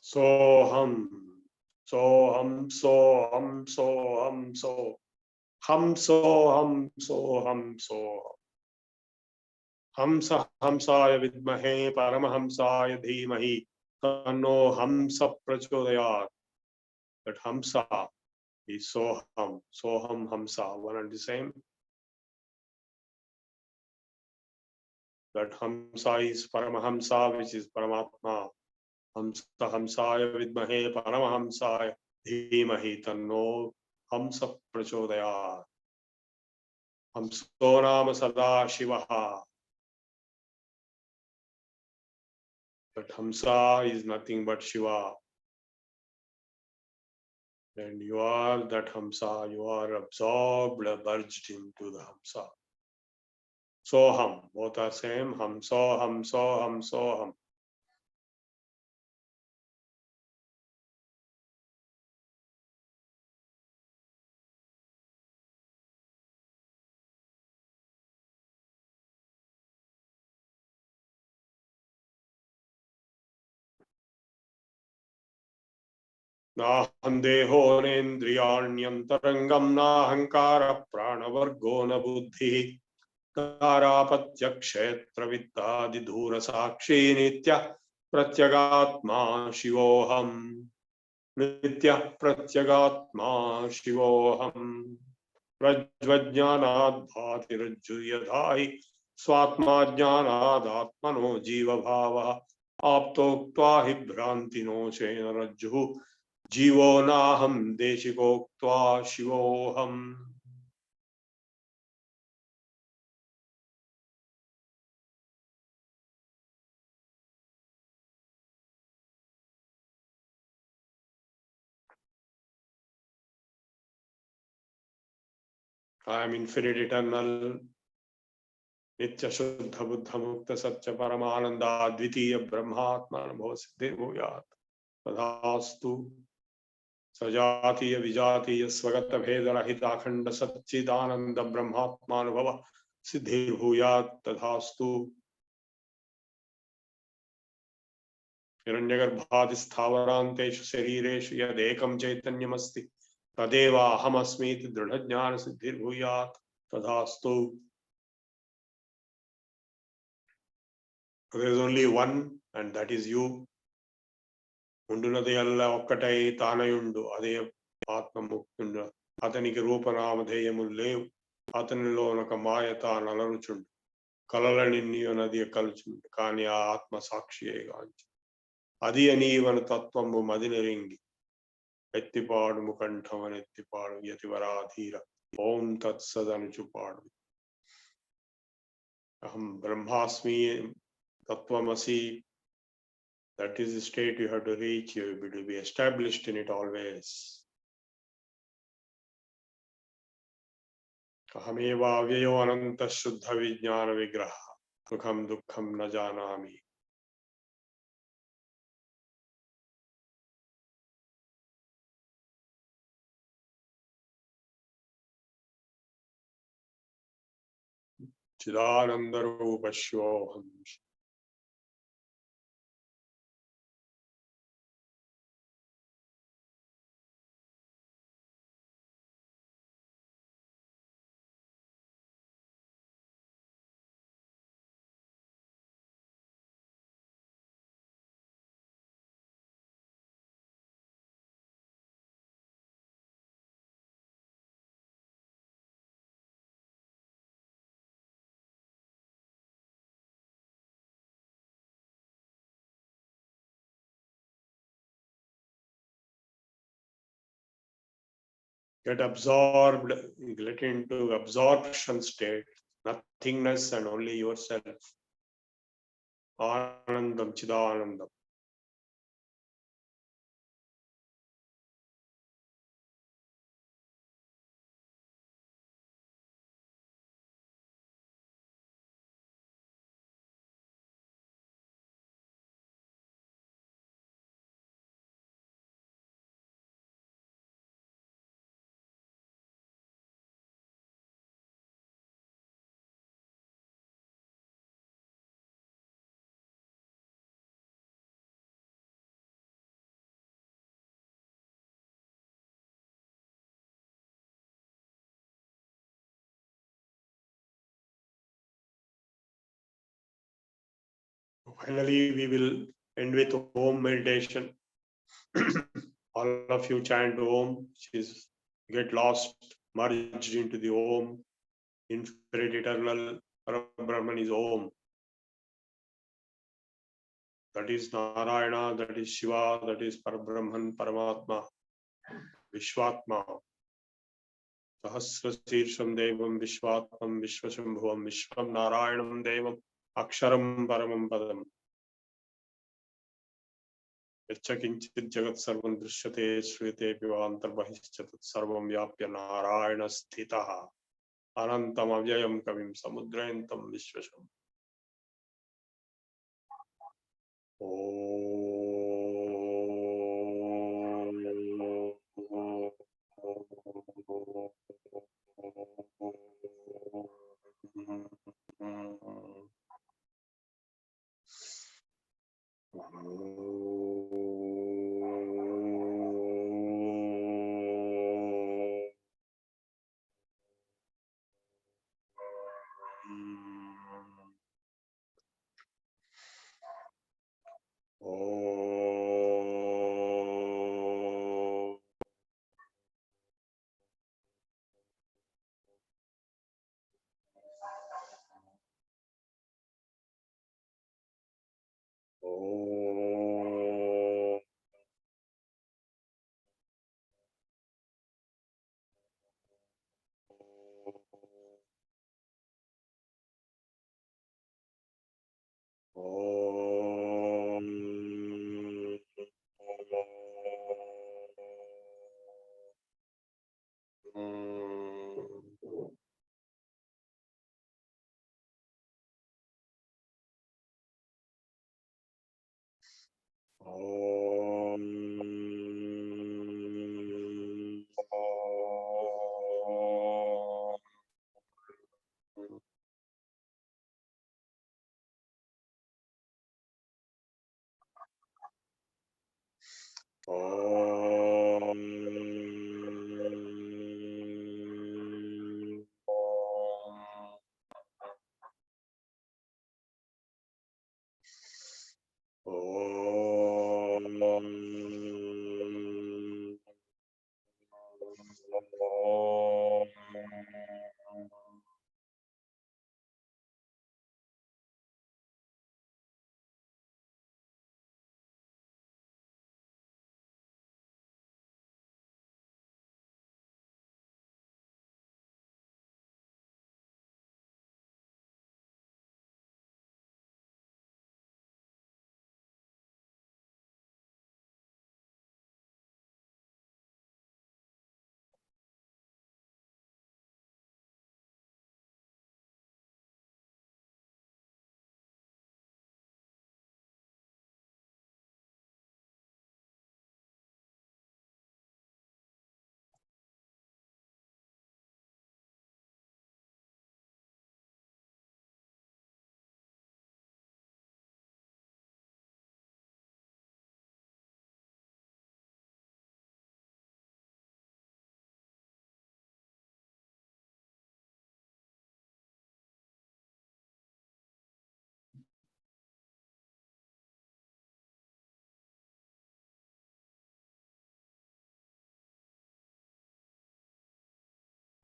Soham, soham, soham, soham, so. Ham soham, soham, soham. Hamsa hamsaya vidmahe paramahamsaya dhimahi tanno hamsa prachodayat. That hamsa is soham, soham hamsa, one and the same. That hamsa is paramahamsa, which is paramatma. Hamsa hamsaya vidmahe paramahamsaya dhimahi tanno hamsa prachodayat. Hamso nama sada shivaha. That hamsa is nothing but Shiva. And you are that hamsa, you are absorbed, merged into the hamsa. Soham, both are same. Ham soham, soham, soham. Naham deho nendriyarnyantarangam nahankara pranavargo na buddhi. Karapatya kshetra vittadi dhura sakshi nitya प्रत्यगात्मा शिवोऽहम् नित्यः प्रत्यगात्मा शिवोऽहम् प्रज्वज्ञानाद् भाति यथा हि स्वात्मा ज्ञानादात्मनो जीवभावः आप्तोक्त्वा हि भ्रान्तिनोचेन रज्जुः जीवो नाहं देशिकोक्त्वा शिवोऽहम्. I am infinite, eternal, Nitya Shuddha Buddha Mukta Satya Paramananda Advitiya Brahmatma Namo Siddhi Bhuyat Tadhastu Sajatiya Vijatiya Swagata Bheda Rahita Akhanda Satchidananda Brahmatma Nubhava Siddhi Bhuyat Tadhastu Hiranyagarbhadi Sthavaranteshu Sharireshu Yadekam Chaitanyamasti Tadeva Ahamasmiti Dridhajnana Siddhi Bhuyat Tadhastu. There is only one, and that is you. Undunadi alla okkatai tanayundu ade atma muktundu ataniki roopanamatheyamul levu atanilo naka mayata nalaruchundu kalalani niyonadiya kaluchundu kani aa atma sakshiye gaanchu adi anivana tattvamu madiniringi ettipaadu mukantham ettipaadu yativaradhira om tat sadanuchupaadu aham brahmasmi tattvamasi. That is the state you have to reach. You will be established in it always. Ahameva avyayo ananta shuddha vijnana vigraha sukham dukkham na janami. Chidananda rupa shvoham. Get absorbed, get into absorption state, nothingness and only yourself. Anandam Chidanandam. Finally, we will end with Om meditation. All of you chant Om, get lost, merged into the Om. Infinite, eternal, Parabrahman is Om. That is Narayana, that is Shiva, that is Parabrahman, Paramatma, Vishwatma. Sahasra Shirsham Devam, Vishwatmam, Vishwashambhuvam, Vishwam Narayanam Devam, Aksharam Paramam Padam. Yachakinchit Jagat Sarvam Drishyate Shrite Pivantar Bahishchat Sarvam Vyapya Narayana Sthitaha Anantam Avyayam Kavim Samudrayantam Vishwasham. Om. Om.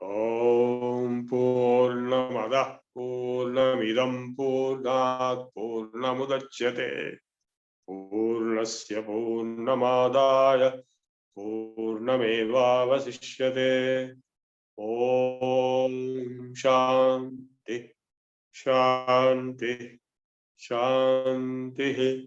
Om Purnamada Purnamidam Purnat Purnamudachyate Purnasya Purnamadaya Purnamevavasishyate. Om Shanti Shanti Shanti.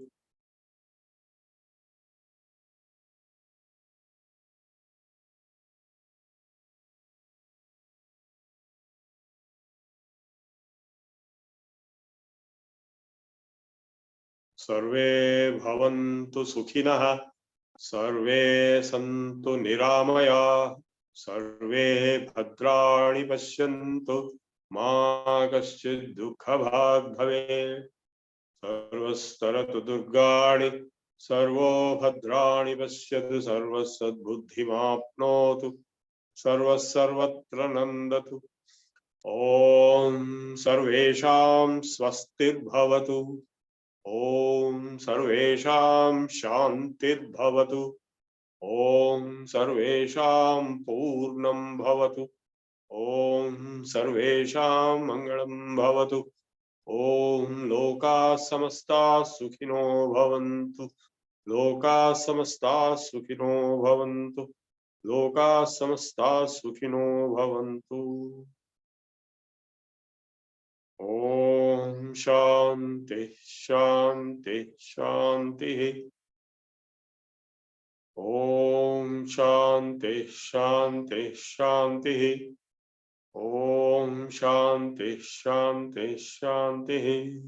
Sarve bhavantu sukhinah, sarve santu niramaya, sarve bhadrani pashyantu, ma kaschid dukha bhag bhave, sarvastaratu durgani, sarvo bhadrani pashyatu, sarvasad buddhimapnotu, sarvasarvatra nandatu. Om sarvesham swastir bhavatu. Om Sarvesham Shantir Bhavatu. Om Sarvesham Purnam Bhavatu. Om Sarvesham Mangalam Bhavatu. Om Loka Samasta Sukhino Bhavantu. Loka Samasta Sukhino Bhavantu. Loka Samasta Sukhino Bhavantu. Om Shanti Shanti Shanti. Om Shanti Shanti Shanti. Om Shanti Shanti Shanti.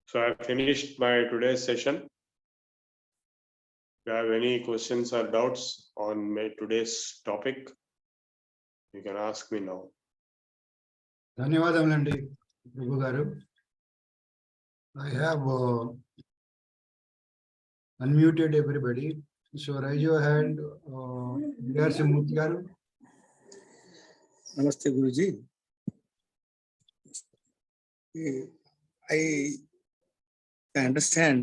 So I finished my today's session. If you have any questions or doubts on my today's topic, you can ask me now. ధన్యవాదములండి ప్రభు గారు. I have unmuted everybody. So raise your hand. Veda Samskruti garu. Namaste, Guruji. I understand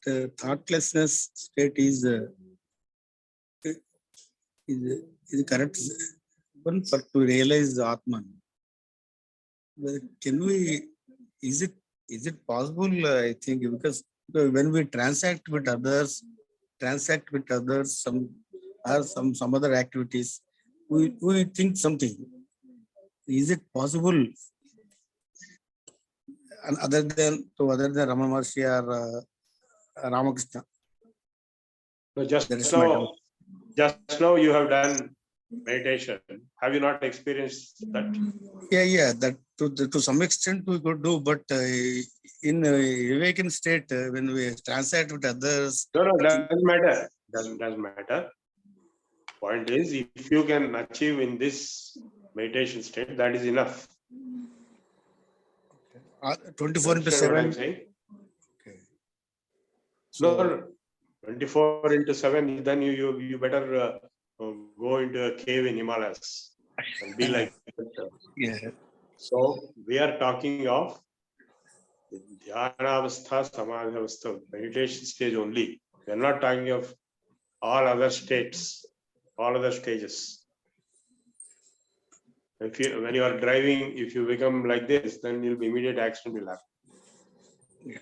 the thoughtlessness state is correct one for to realize the Atman. Well, can we, is it possible, I think, because when we transact with others, some other activities, we think something. Is it possible other than Ramana Maharshi or Ramakrishna? No, just That is my doubt. now you have done meditation. Have you not experienced that? Yeah, that to some extent we could do, but in awakened state, when we transact with others, No, doesn't matter. Doesn't matter. Point is, if you can achieve in this meditation state, that is enough. 24 into Understand what I'm 7. saying? Okay. No, 24 into 7, then you better go into a cave in Himalayas and be like that. Yeah. So we are talking of Dhyanavastha, Samadhyavastha, meditation stage only. We are not talking of all other states, all other stages. When you are driving, if you become like this, then you'll be immediate accident will happen. Yeah.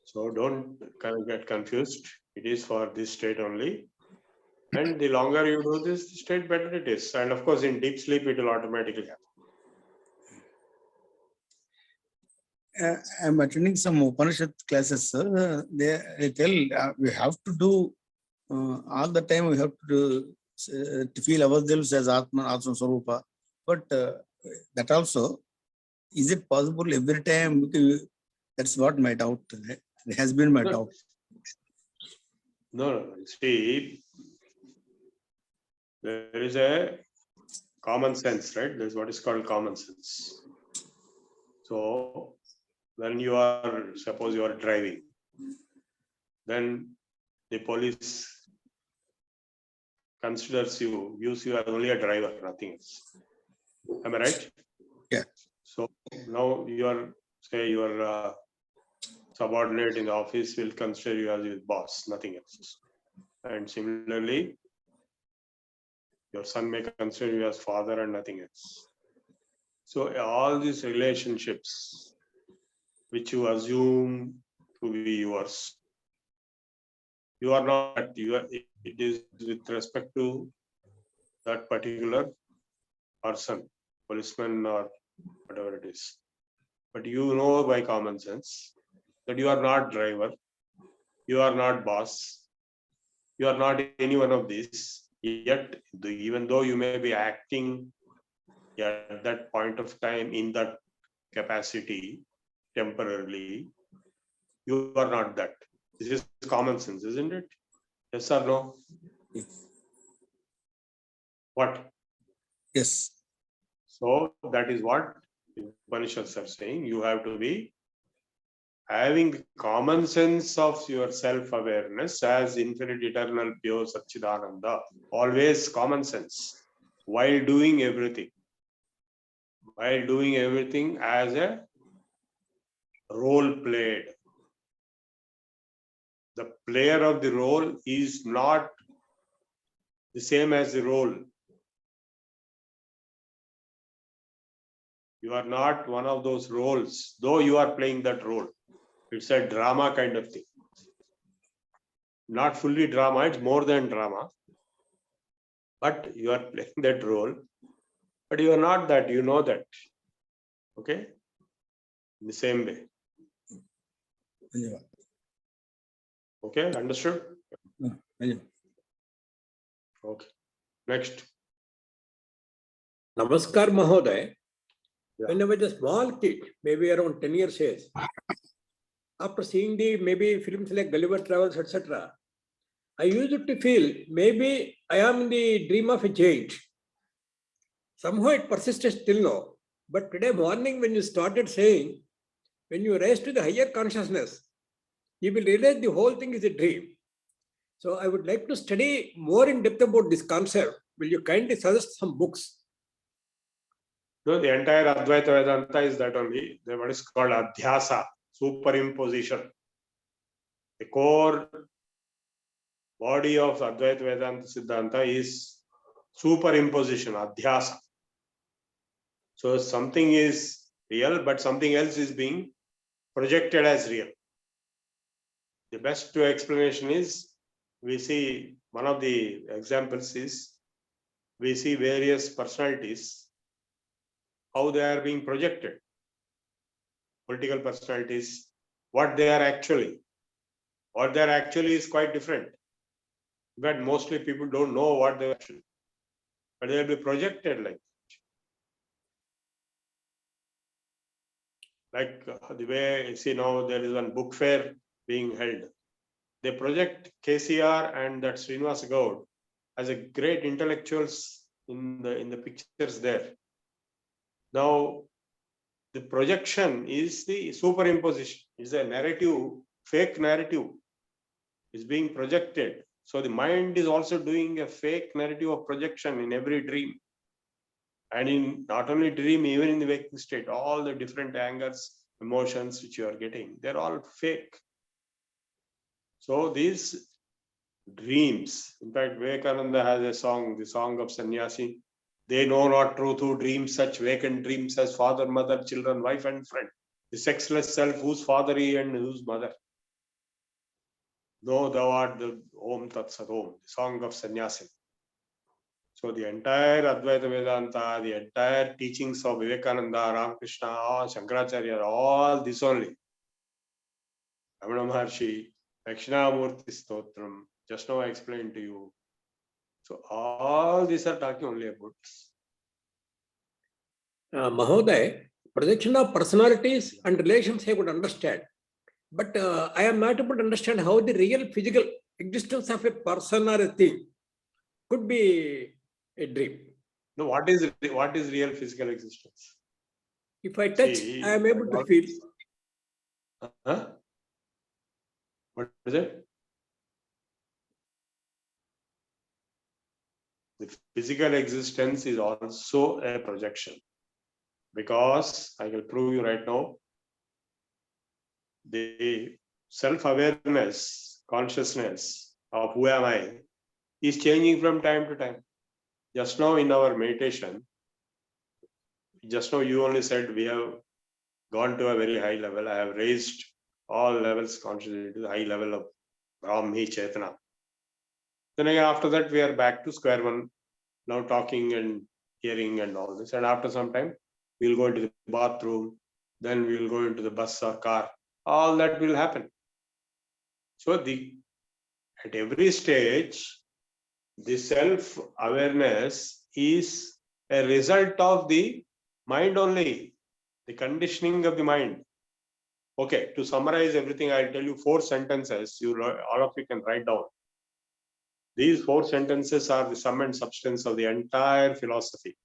So don't get confused. It is for this state only. And the longer you do this state, better it is. And of course, in deep sleep, it will automatically happen. I'm attending some Upanishad classes, sir. They tell we have to do all the time. We have to feel ourselves as Atman, Atman Swarupa. But that also, is it possible every time? Because that's what my doubt. It has been my doubt. No. See, there is a common sense, right? There's what is called common sense. So when you are, suppose you are driving, then the police considers you, views you as only a driver, nothing else. Am I right? Yeah. So now your subordinate in the office will consider you as his boss, nothing else. And similarly, your son may consider you as father and nothing else. So all these relationships which you assume to be yours, you are not. It is with respect to that particular person, policeman or whatever it is. But you know by common sense that you are not driver, you are not boss, you are not any one of these. Yet, even though you may be acting at that point of time in that capacity temporarily, you are not that. This is common sense, isn't it? Yes or no? Yes. What? Yes. So that is what Upanishads are saying. You have to be having the common sense of your self-awareness as infinite, eternal, pure Satchidananda. Always common sense while doing everything. While doing everything as a role played. The player of the role is not the same as the role. You are not one of those roles, though you are playing that role. It's a drama kind of thing. Not fully drama, it's more than drama. But you are playing that role. But you are not that, you know that. Okay? In the same way. Yeah. Okay, understood? Yeah. Okay. Next. Namaskar Mahoday. Yeah. When I was a small kid, maybe around 10 years age, after seeing the maybe films like Gulliver Travels, etc., I used to feel maybe I am in the dream of a giant. Somehow it persisted till now. But today morning, when you started saying, when you rise to the higher consciousness, you will realize the whole thing is a dream. So I would like to study more in depth about this concept. Will you kindly suggest some books? No, the entire Advaita Vedanta is that only. What is called Adhyasa, superimposition. The core body of Advaita Vedanta Siddhanta is superimposition, Adhyasa. So something is real, but something else is being projected as real. The best explanation is, we see one of the examples is, we see various personalities, how they are being projected. Political personalities, what they are actually. What they are actually is quite different. But mostly people don't know what they are actually. But they will be projected like the way you see now there is one book fair being held. They project KCR and that Srinivas Gaud as a great intellectuals in the pictures there. Now, the projection is the superimposition, is a narrative, fake narrative is being projected. So the mind is also doing a fake narrative of projection in every dream. And in not only dream, even in the waking state, all the different angers, emotions which you are getting, they're all fake. So these dreams, in fact, Vivekananda has a song, the song of sannyasi. They know not truth who dream such vacant dreams as father, mother, children, wife, and friend. The sexless self, whose father he and whose mother. Know thou art the Om Tat Sat Om, the song of sannyasi. So the entire Advaita Vedanta, the entire teachings of Vivekananda, Ramakrishna, Shankaracharya, all this only. Ramana Maharshi, Dakshinamurti Stotram, just now I explained to you. So all these are talking only about this. Mahoday, projection of personalities and relations I could understand. But I am not able to understand how the real physical existence of a person or a thing could be a dream. No, what is real physical existence? If I touch, I am able to feel. Huh? What is it? The physical existence is also a projection. Because I will prove you right now, the self-awareness, consciousness of who am I is changing from time to time. Just now in our meditation, just now you only said we have gone to a very high level. I have raised all levels consciously to the high level of Brahmi Chetana. Then again, after that, we are back to square one, now talking and hearing and all this. And after some time, we'll go into the bathroom, then we'll go into the bus or car. All that will happen. So at every stage, the self-awareness is a result of the mind only, the conditioning of the mind. Okay, to summarize everything, I'll tell you 4 sentences. All of you can write down. These 4 sentences are the sum and substance of the entire philosophy,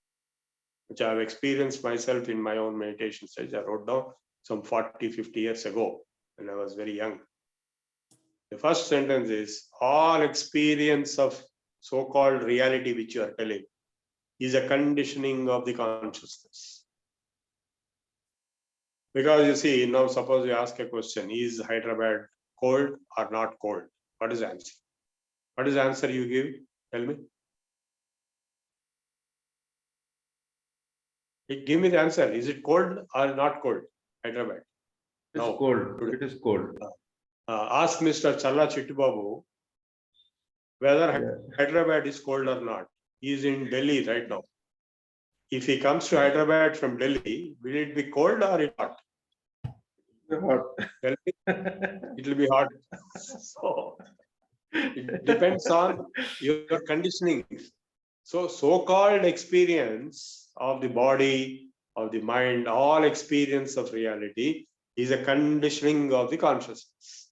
which I have experienced myself in my own meditation stage. I wrote down some 40, 50 years ago when I was very young. The first sentence is, all experience of so-called reality which you are telling is a conditioning of the consciousness. Because you see, now suppose you ask a question, is Hyderabad cold or not cold? What is the answer? What is the answer you give? Tell me. Give me the answer. Is it cold or not cold? Hyderabad. It is cold. It is cold. Ask Mr. Challa Chittibabu whether Hyderabad is cold or not. He is in Delhi right now. If he comes to Hyderabad from Delhi, will it be cold or it hot? Hot. It will be hot. So it depends on your conditioning. So so-called experience of the body, of the mind, all experience of reality is a conditioning of the consciousness.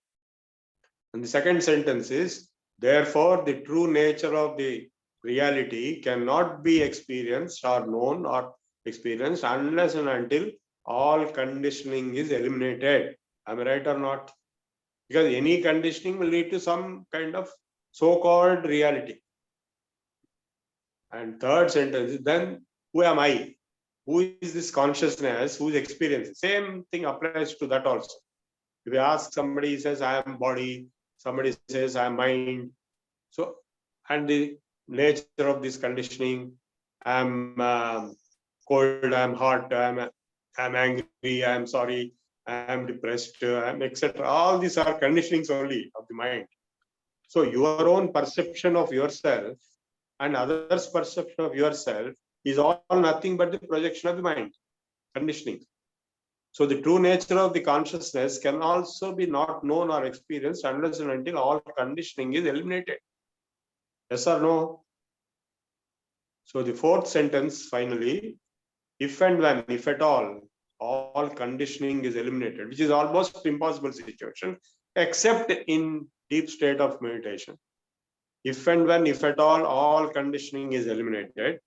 And the second sentence is, therefore, the true nature of the reality cannot be experienced or known or experienced unless and until all conditioning is eliminated. Am I right or not? Because any conditioning will lead to some kind of so-called reality. And third sentence is, then who am I? Who is this consciousness? Who is experiencing? Same thing applies to that also. If you ask somebody, he says, I am body. Somebody says, I am mind. So, and the nature of this conditioning, I am cold, I am hot, I am I'm angry, I'm sorry, I'm depressed, I'm etc. All these are conditionings only of the mind. So your own perception of yourself and others' perception of yourself is all nothing but the projection of the mind, conditioning. So the true nature of the consciousness can also be not known or experienced unless and until all conditioning is eliminated. Yes or no? So the fourth sentence finally, if and when, if at all conditioning is eliminated, which is almost impossible situation, except in deep state of meditation. If and when, if at all conditioning is eliminated,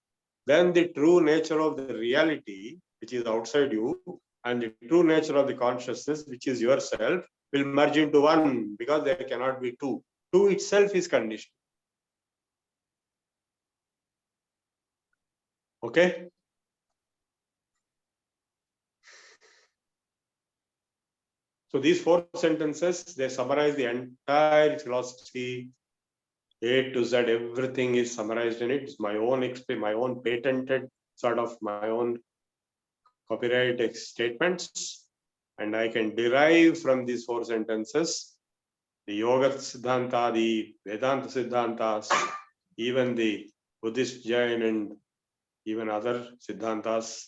then the true nature of the reality, which is outside you, and the true nature of the consciousness, which is yourself, will merge into one, because there cannot be two. Two itself is conditioned. Okay? So these four sentences, they summarize the entire philosophy, A to Z, everything is summarized in it. It's my own experience, my own patented sort of my own copyright statements. And I can derive from these four sentences the Yoga Siddhanta, the Vedanta Siddhantas, even the Buddhist Jain and even other Siddhantas,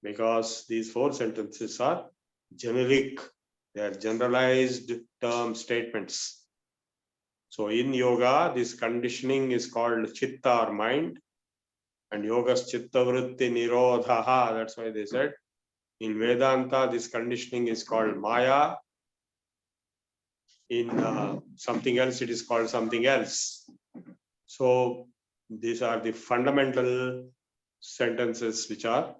because these four sentences are generic, they are generalized term statements. So in yoga, this conditioning is called chitta or mind, and yoga's chitta vritti nirodhaha, that's why they said. In Vedanta, this conditioning is called maya. In something else, it is called something else. So these are the fundamental sentences which are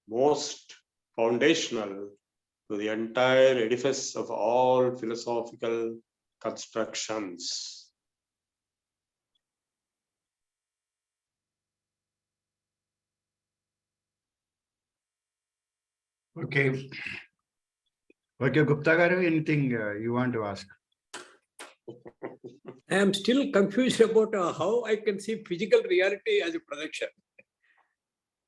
most foundational to the entire edifice of all philosophical constructions. Okay. Okay, Gupta Garu, anything you want to ask? I am still confused about how I can see physical reality as a projection.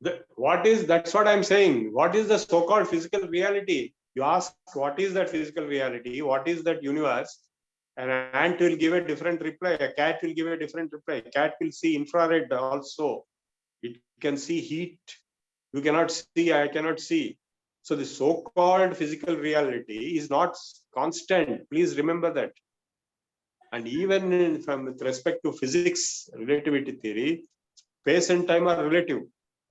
That's what I'm saying. What is the so-called physical reality? You ask, what is that physical reality? What is that universe? An ant will give a different reply. A cat will give a different reply. A cat will see infrared also. It can see heat. You cannot see, I cannot see. So the so-called physical reality is not constant. Please remember that. And even from with respect to physics, relativity theory, space and time are relative.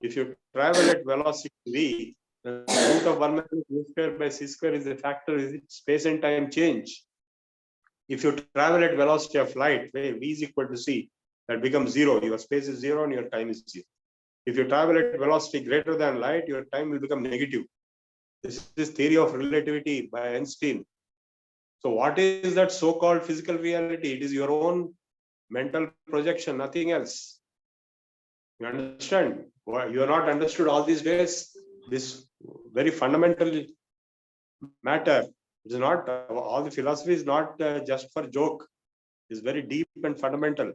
If you travel at velocity v, the root of 1 minus v square by c square is the factor, is it space and time change. If you travel at velocity of light, where v is equal to c, that becomes 0. Your space is 0 and your time is 0. If you travel at velocity greater than light, your time will become negative. This is theory of relativity by Einstein. So what is that so-called physical reality? It is your own mental projection, nothing else. You understand? You are not understood all these days. This very fundamental matter. It is not, all the philosophy is not just for joke. It is very deep and fundamental.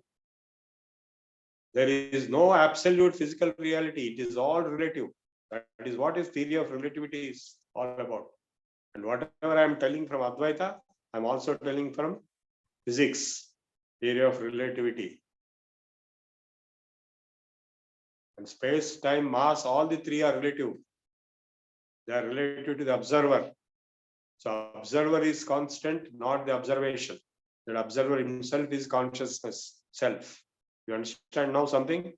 There is no absolute physical reality. It is all relative. That is what is theory of relativity is all about. And whatever I am telling from Advaita, I am also telling from physics, theory of relativity. And space, time, mass, all the three are relative. They are relative to the observer. So observer is constant, not the observation. That observer himself is consciousness, self. You understand now something?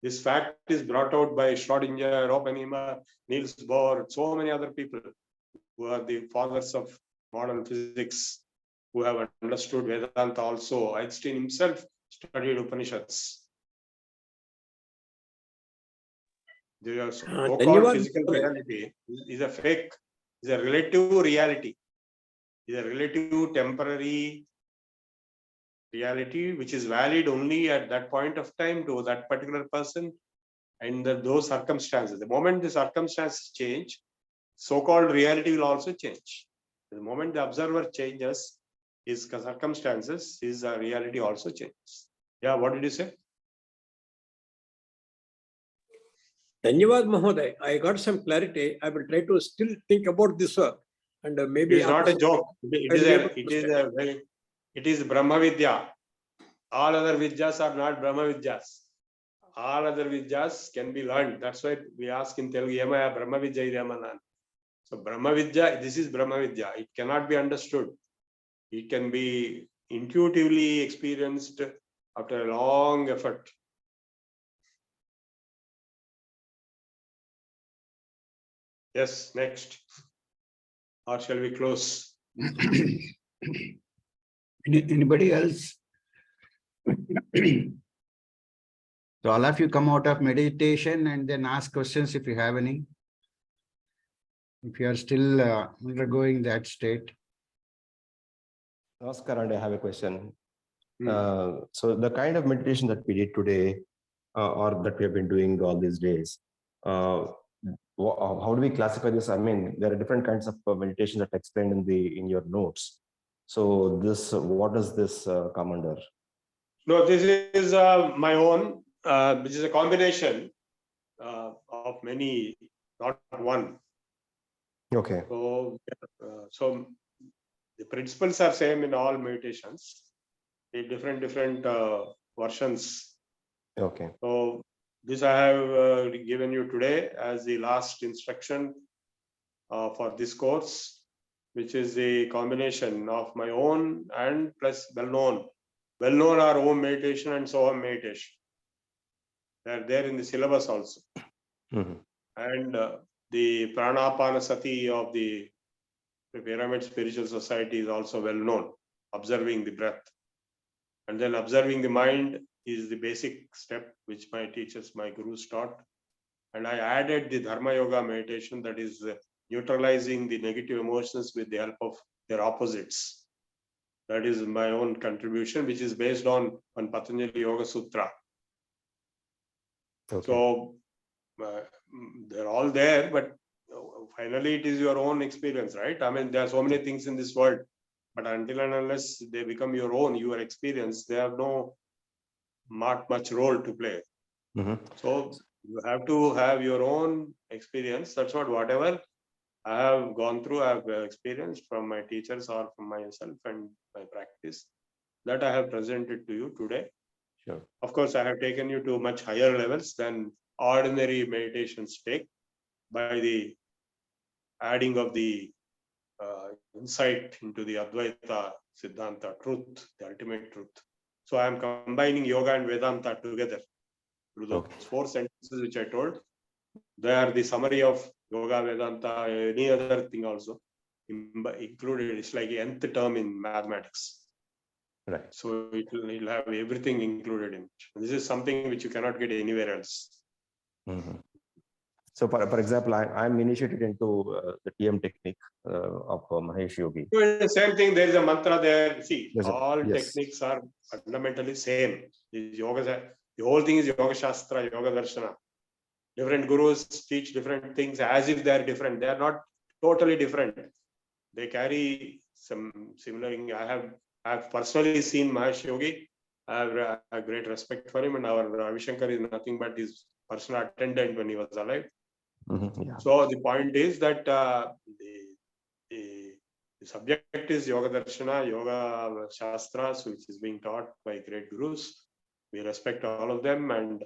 This fact is brought out by Schrodinger, Oppenheimer, Niels Bohr, so many other people who are the fathers of modern physics, who have understood Vedanta also. Einstein himself studied Upanishads. The so-called physical reality is a fake, is a relative reality, is a relative temporary reality which is valid only at that point of time to that particular person and those circumstances. The moment the circumstances change, so-called reality will also change. The moment the observer changes, his circumstances, his reality also changes. Yeah, what did you say? Dhanyavad Mahoday. I got some clarity. I will try to still think about this work. And It maybe is not a after- joke. It is Brahma Vidya. All other Vidyas are not Brahma Vidyas. All other Vidyas can be learned. That's why we ask in Telugu, Yamaya Brahma Vidya Idamanan. So Brahma Vidya, this is Brahma Vidya. It cannot be understood. It can be intuitively experienced after a long effort. Yes, next. Or shall we close? Anybody else? So all of you come out of meditation and then ask questions if you have any. If you are still undergoing that state. Oscar, and I have a question. Hmm. So the kind of meditation that we did today, or that we have been doing all these days, how do we classify this? I mean, there are different kinds of meditation that are explained in your notes. So this, what does this come under? No, this is my own, which is a combination of many, not one. Okay. So the principles are same in all meditations, the different versions. Okay. So this I have given you today as the last instruction for this course, which is the combination of my own and plus well-known. Well-known are Om meditation and Soham meditation. They are there in the syllabus also. Mhm. And the Pranapana Sati of the Pyramid Spiritual Society is also well known, observing the breath. And then observing the mind is the basic step which my teachers, my gurus taught. And I added the Dharma Yoga meditation, that is neutralizing the negative emotions with the help of their opposites. That is my own contribution, which is based on Patanjali Yoga Sutra. Okay. So they're all there, but finally it is your own experience, right? I mean, there are so many things in this world, but until and unless they become your own, your experience, they have not much role to play. Mhm. So you have to have your own experience. That's what whatever I have gone through, I have experienced from my teachers or from myself and my practice, that I have presented to you today. Sure. Of course, I have taken you to much higher levels than ordinary meditations take by the adding of the insight into the Advaita Siddhanta truth, the ultimate truth. So I am combining yoga and Vedanta together through those Okay. 4 sentences which I told. They are the summary of yoga, Vedanta, any other thing also included. It's like the nth term in mathematics. Right. So it will have everything included in it. This is something which you cannot get anywhere else. Mhm. So for example, I'm initiated into the TM technique of Mahesh Yogi. So it's the same thing. There is a mantra there. See, Yes, sir. all Yes. techniques are fundamentally same. The whole thing is Yoga Shastra, Yoga Darshana. Different gurus teach different things as if they are different. They are not totally different. They carry some similar. I have personally seen Mahesh Yogi. I have a great respect for him, and our Ravi Shankar is nothing but his personal attendant when he was alive. Mhm. Yeah. So the point is that the subject is Yoga Darshana, Yoga Shastras, which is being taught by great gurus. We respect all of them. And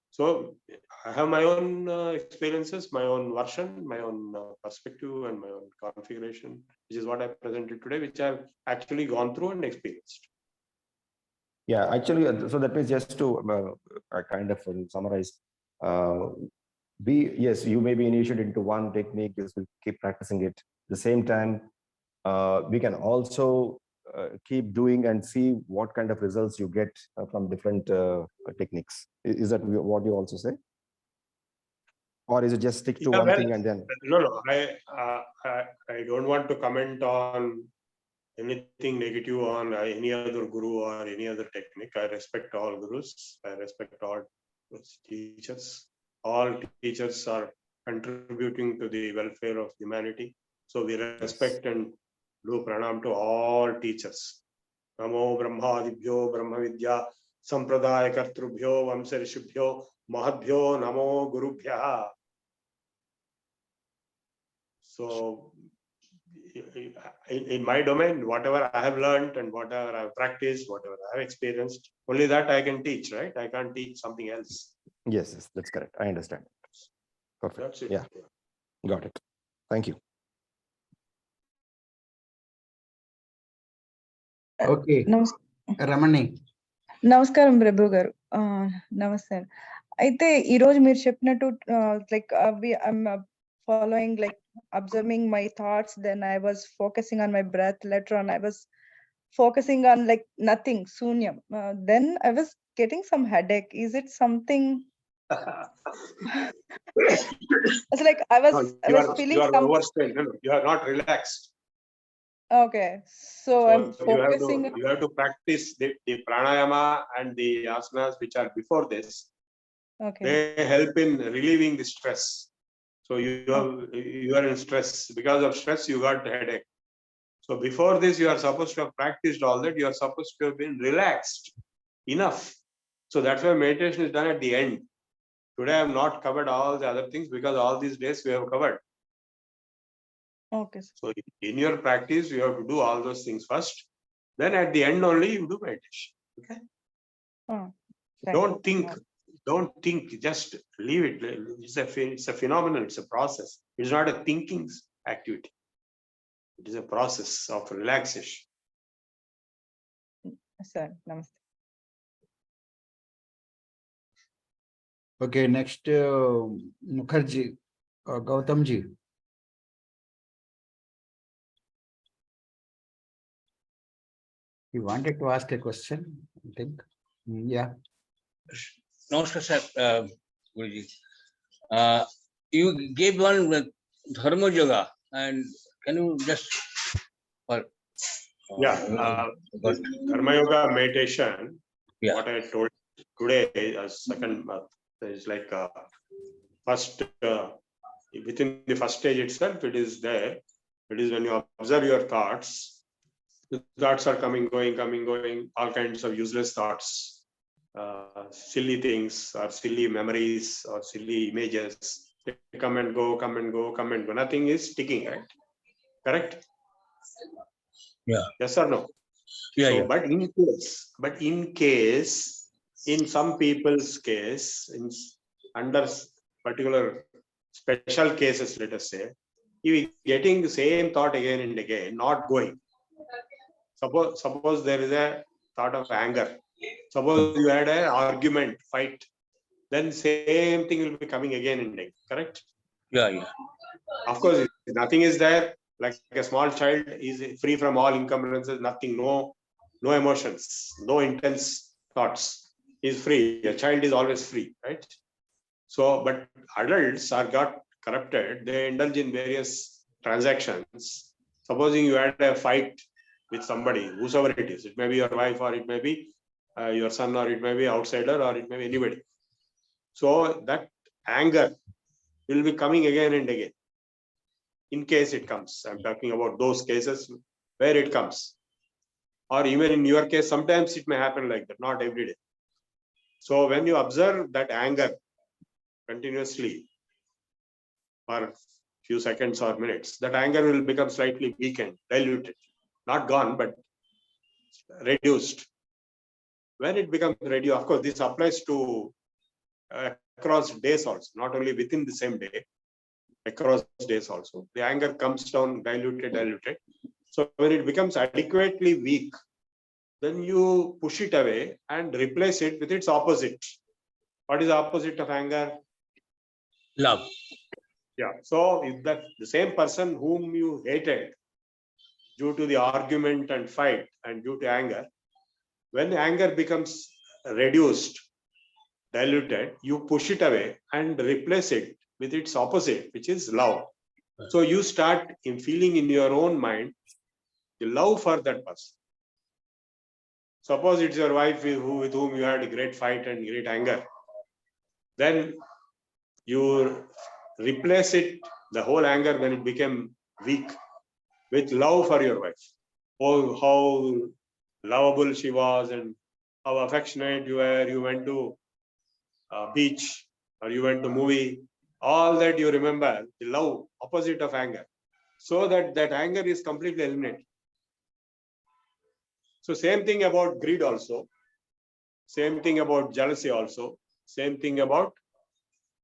so I have my own experiences, my own version, my own perspective, and my own configuration, which is what I presented today, which I've actually gone through and experienced. Yeah, actually, so that means just to kind of summarize, yes, you may be initiated into one technique, just will keep practicing it. At the same time, we can also keep doing and see what kind of results you get from different techniques. Is that what you also say? Or is it just stick to Yeah, one well, thing and then? No. I don't want to comment on anything negative on any other guru or any other technique. I respect all gurus. I respect all teachers. All teachers are contributing to the welfare of humanity. So we respect and do pranam to all teachers. Namo Brahmadibhyo Brahma Vidya Sampradaya Kartrubhyo Vamsarishubhyo Mahadbhyo Namo Gurubhya. So, in my domain, whatever I have learned and whatever I have practiced, whatever I have experienced, only that I can teach, right? I can't teach something else. Yes, yes, that's correct. I understand. Perfect. That's it. Yeah, got it. Thank you. Okay, Ramani. నమస్కారం ప్రభు గారు నమస్తే అయితే ఈ రోజు మీరు చెప్పినట్టు like I'm following, like observing my thoughts, then I was focusing on my breath. Later on I was focusing on like nothing, sunyam. Then I was getting some headache. Is it something? It's like I was feeling you are some. overstrained. No, you are not relaxed. Okay, so I'm focusing. You have to practice the pranayama and the asanas which are before this. Okay. They help in relieving the stress. So you are in stress. Because of stress, you got headache. So before this, you are supposed to have practiced all that. You are supposed to have been relaxed enough. So that's why meditation is done at the end. Today, I have not covered all the other things because all these days we have covered. Okay. So in your practice, you have to do all those things first. Then at the end only, you do meditation. Okay. Don't think, just leave it. It's a phenomenon, it's a process. It's not a thinking activity. It is a process of relaxation. Sir, namaste. Okay, next Mukherjee, Gautamji. He wanted to ask a question, I think. Yeah. Namaskar, sir, Guruji. You gave one Dharma Yoga, and can you just Dharma Yoga meditation. Yeah. What I told today as second is like first within the first stage itself, it is there. It is when you observe your thoughts. The thoughts are coming, going, all kinds of useless thoughts, silly things or silly memories or silly images. They come and go. Nothing is sticking, right? Correct? Yeah. Yes or no? Yeah, so, yeah. But in case, in some people's case, under particular special cases, let us say, you are getting the same thought again and again, not going. Suppose there is a thought of anger. Suppose you had an argument, fight, then same thing will be coming again and again. Correct? Yeah. Of course, if nothing is there, like a small child is free from all encumbrances, nothing, no emotions, no intense thoughts. He is free. A child is always free, right? So, but adults are got corrupted. They indulge in various transactions. Supposing you had a fight with somebody, whosoever it is, it may be your wife or it may be your son or it may be outsider or it may be anybody. So that anger will be coming again and again. In case it comes, I'm talking about those cases where it comes. Or even in your case, sometimes it may happen like that, not every day. So when you observe that anger continuously for few seconds or minutes, that anger will become slightly weakened, diluted, not gone, but reduced. When it becomes reduced, of course, this applies to across days also, not only within the same day, across days also. The anger comes down, diluted. So when it becomes adequately weak, then you push it away and replace it with its opposite. What is the opposite of anger? Love. Yeah. So if that the same person whom you hated due to the argument and fight and due to anger, when anger becomes reduced, diluted, you push it away and replace it with its opposite, which is love. So you start in feeling in your own mind the love for that person. Suppose it's your wife with whom you had a great fight and great anger. Then you replace it, the whole anger when it became weak, with love for your wife. Oh, how lovable she was and how affectionate you were, you went to beach or you went to movie, all that you remember, the love, opposite of anger. So that anger is completely eliminated. So same thing about greed also, same thing about jealousy also, same thing about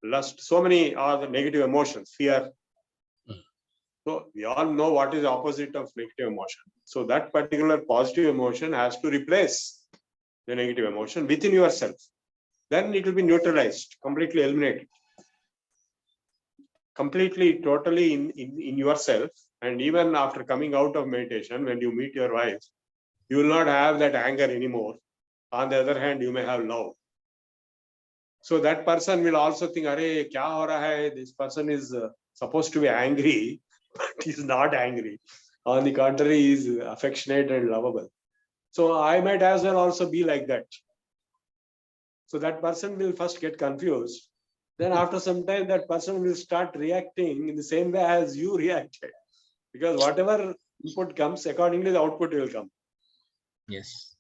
lust. So many are the negative emotions, fear. So we all know what is the opposite of negative emotion. So that particular positive emotion has to replace the negative emotion within yourself. Then it will be neutralized, completely eliminated. Completely, totally in yourself. And even after coming out of meditation, when you meet your wife, you will not have that anger anymore. On the other hand, you may have love. So that person will also think, "Arey, kya ho raha hai? This person is supposed to be angry, but he's not angry. On the contrary, he is affectionate and lovable. So I might as well also be like that." So that person will first get confused. Then after some time, that person will start reacting in the same way as you reacted. Because whatever input comes, accordingly the output will come. Yes.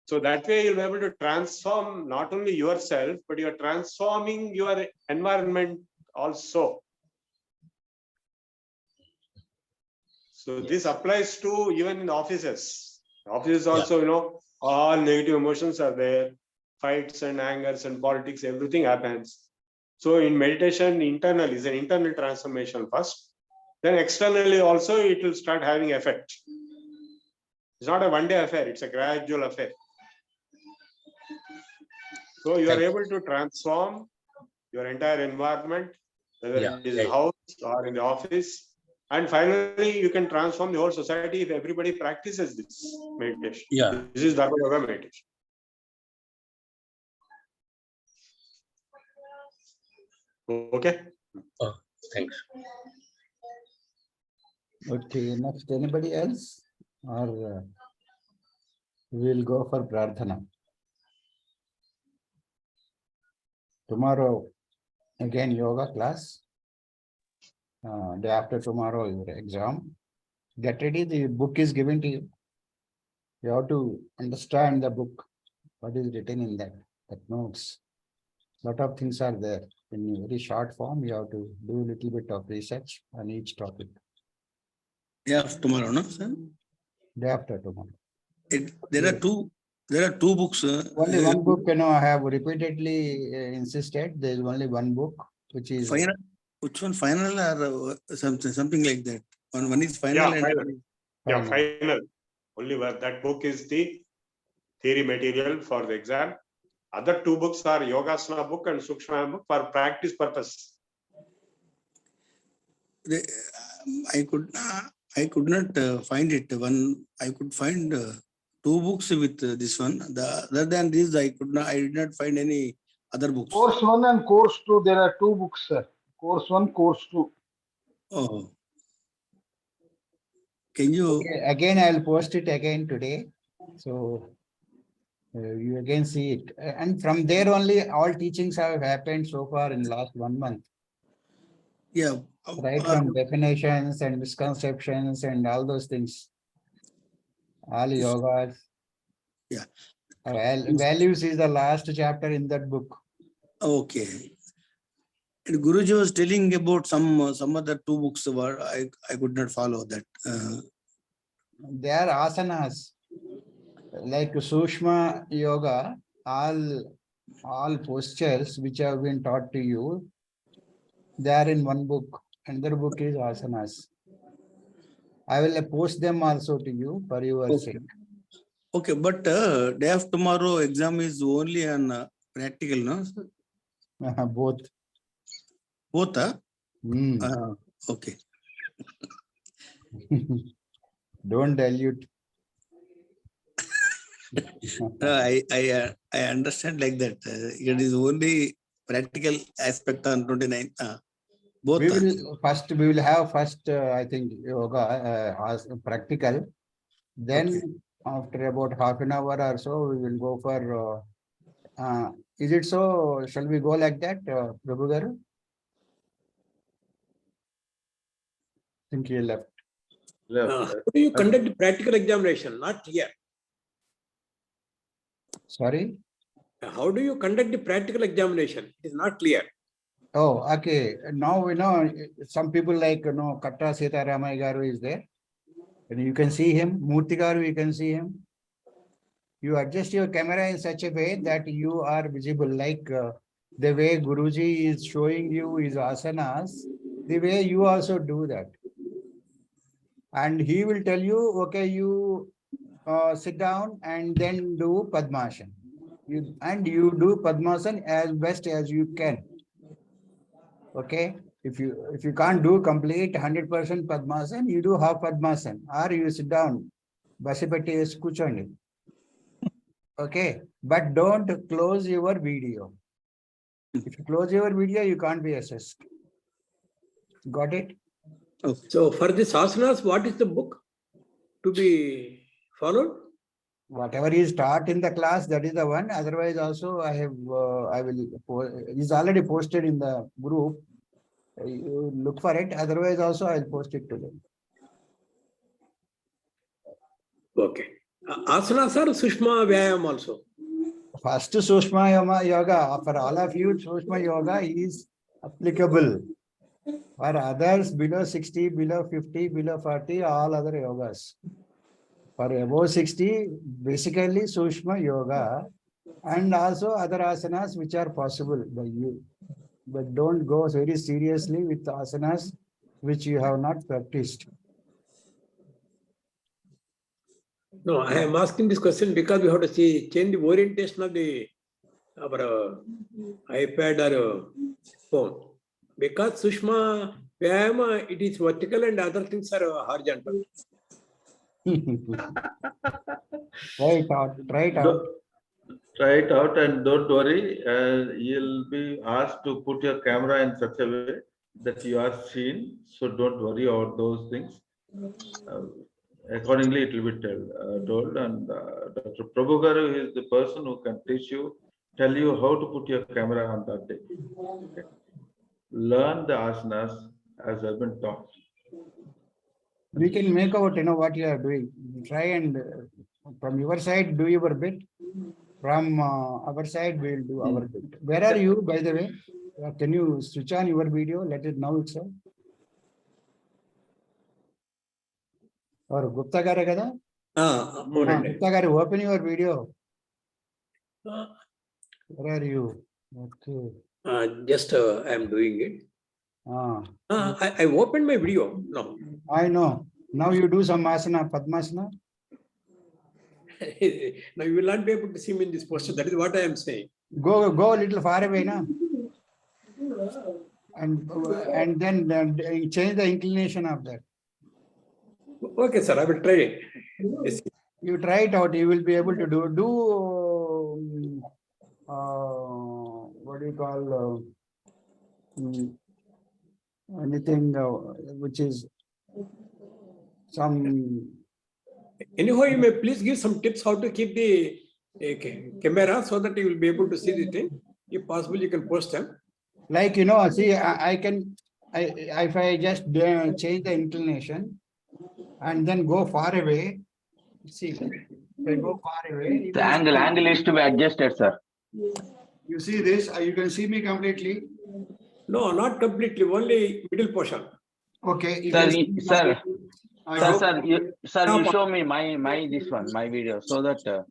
So that way you'll be able to transform not only yourself, but you're transforming your environment also. So this applies to even in offices. Offices also, you know, all negative emotions are there. Fights and angers and politics, everything happens. So in meditation, internal is an internal transformation first. Then externally also it will start having effect. It's not a one-day affair, it's a gradual affair. So you are able to transform your entire environment, whether it is house or in the office. And finally, you can transform the whole society if everybody practices this meditation. Yeah. This is Dharma Yoga meditation. Okay. Oh, thanks. Okay, next, anybody else? Or we'll go for Prarthana. Tomorrow, again, yoga class. Day after tomorrow, your exam. Get ready, the book is given to you. You have to understand the book, what is written in that notes. Lot of things are there. In very short form, you have to do a little bit of research on each topic. Yeah, tomorrow, no, sir? Day after tomorrow. There are two books. Only one book, I have repeatedly insisted. There is only one book, which is Final. Which one, final or something like that? One is final and final. Yeah, final. Only that book is the theory material for the exam. Other two books are Yogasana book and Sukshma book for practice purpose. I could not find it. I could find two books with this one. Other than this, I did not find any other books. Course 1 and course 2, there are two books, sir. Course 1, course 2. Oh. Can you? Okay, again, I'll post it again today. So you again see it. And from there only all teachings have happened so far in last 1 month. Yeah. Right from definitions and misconceptions and all those things. All yogas. Yeah. Values is the last chapter in that book. Okay. And Guruji was telling about some other two books where I could not follow that. They are asanas. Like Sushma Yoga, all postures which have been taught to you, they are in one book. Another book is asanas. I will post them also to you for your sake. Okay, but day of tomorrow exam is only on practical, no? Both. Both, okay. Don't dilute. I understand like that. It is only practical aspect on 29. Both. We will have first, I think, yoga as practical. Then after about half an hour or so, we will go for. Is it so? Shall we go like that, Prabhu Garu? I think he left. How do you conduct the practical examination? Not here. Sorry? How do you conduct the practical examination? It is not clear. Oh, okay. Now we know some people like Katta Sita Ramay Garu is there. And you can see him. Murthy Garu, you can see him. You adjust your camera in such a way that you are visible, like the way Guruji is showing you his asanas, the way you also do that. And he will tell you, okay, you sit down and then do Padmasana. You do Padmasana as best as you can. Okay, if you can't do complete 100% Padmasana, you do half Padmasana, or you sit down, Basipatti is kuchandi. Okay, but don't close your video. If you close your video, you can't be assessed. Got it? So for this asanas, what is the book to be followed? Whatever is taught in the class, that is the one. Otherwise, also I will. Is already posted in the group. You look for it. Otherwise, also I'll post it today. Okay. Asanas are Sushma Vyayam also. First Sushma Yoga, for all of you, Sushma Yoga is applicable. For others below 60, below 50, below 40, all other yogas. For above 60, basically Sushma Yoga and also other asanas which are possible by you. But don't go very seriously with asanas which you have not practiced. No, I am asking this question because we have to change the orientation of our iPad or phone. Because Sushma Vyayama, it is vertical and other things are horizontal. Try it out. Try it out and don't worry. You'll be asked to put your camera in such a way that you are seen. So don't worry about those things. Accordingly, it will be told. And Dr. Prabhu Garu is the person who can teach you, tell you how to put your camera on that day. Okay. Learn the asanas as have been taught. We can make out, what you are doing. Try and from your side, do your bit. From our side, we will do our bit. Where are you, by the way? Can you switch on your video? Let it know itself. Or Gupta Garu kada? Gupta Garu, open your video. Where are you? Okay. Just I am doing it. I opened my video. No. I know. Now you do some asana, Padmasana. Now you will not be able to see me in this posture. That is what I am saying. Go a little far away, na? And then change the inclination of that. Okay, sir. I will try it. Yes. You try it out. You will be able to do what do you call anything which is some. Anyhow, you may please give some tips how to keep the camera so that you will be able to see the thing. If possible, you can post them. Like, see, I can, if I just change the inclination and then go far away, see, if I go far away. The angle is to be adjusted, sir. You see this, you can see me completely. No, not completely, only middle portion. Okay. Sir, you show me my video so that.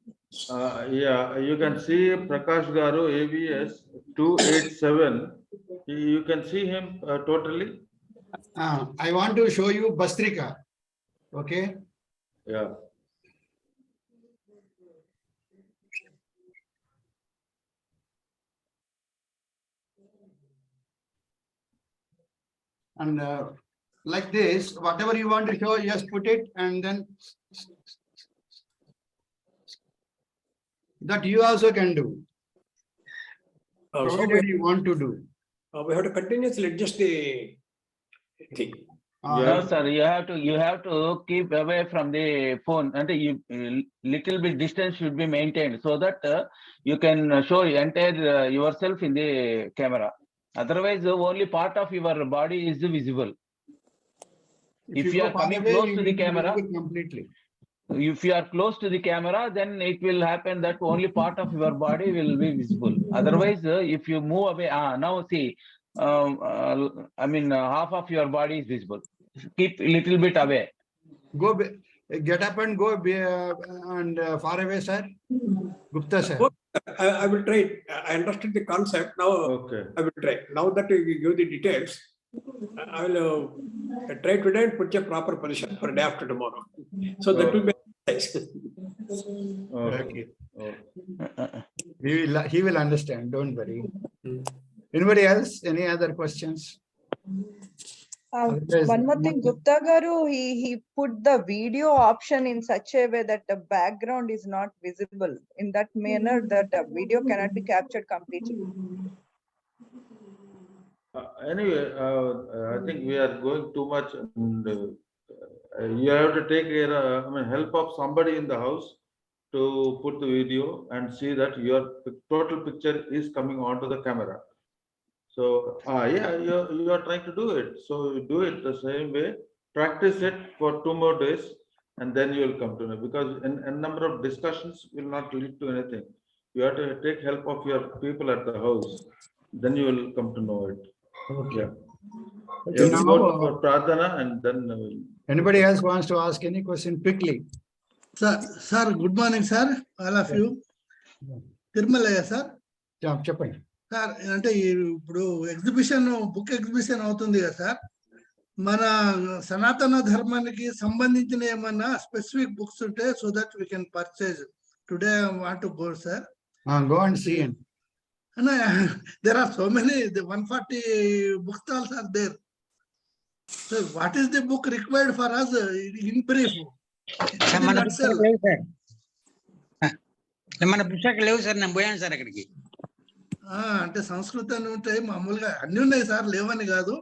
Yeah, you can see Prakash Garu, ABS 287. You can see him totally. I want to show you Bastrika. Okay. Yeah. And like this, whatever you want to show, just put it and then that you also can do. Provided you want to do. We have to continuously adjust the thing. No, sir, you have to keep away from the phone, and little bit distance should be maintained so that you can show entire yourself in the camera. Otherwise, only part of your body is visible. If you are coming close to the camera, completely. if you are close to the camera, then it will happen that only part of your body will be visible. Otherwise, if you move away, now see, I mean, half of your body is visible. Keep a little bit away. Get up and go and far away, sir. Gupta sir. I will try it. I understood the concept. Now Okay. I will try. Now that you give the details, I will try today and put a proper position for day after tomorrow. So that will be nice. Okay. He will understand. Don't worry. Anybody else? Any other questions? One more thing, Gupta Garu, he put the video option in such a way that the background is not visible. In that manner, that the video cannot be captured completely. Anyway, I think we are going too much, and you have to take care, help of somebody in the house to put the video and see that your total picture is coming onto the camera. So, yeah, you are trying to do it. So you do it the same way. Practice it for 2 more days, and then you will come to know. Because a number of discussions will not lead to anything. You have to take help of your people at the house. Then you will come to know it. Okay. You have to go for pradhana, and then Anybody else wants to ask any question quickly? Sir, good morning, sir. All of you. Tirmalaya, sir. Chappan. Sir అంటే ఇప్పుడు exhibition book exhibition అవుతుంది కదా sir, మన సనాతన ధర్మానికి సంబంధించిన ఏమన్నా specific books ఉంటే so that we can purchase. Today I want to go sir. Go and see it. There are so many, the 140 book stalls are there. So what is the book required for us in brief? మన పుస్తకాలు లేవు sir, నేను పోయాను sir అక్కడికి. అంటే సంస్కృతం ఉంటాయి మామూలుగా, అన్ని ఉన్నాయి సార్, లేవని కాదు.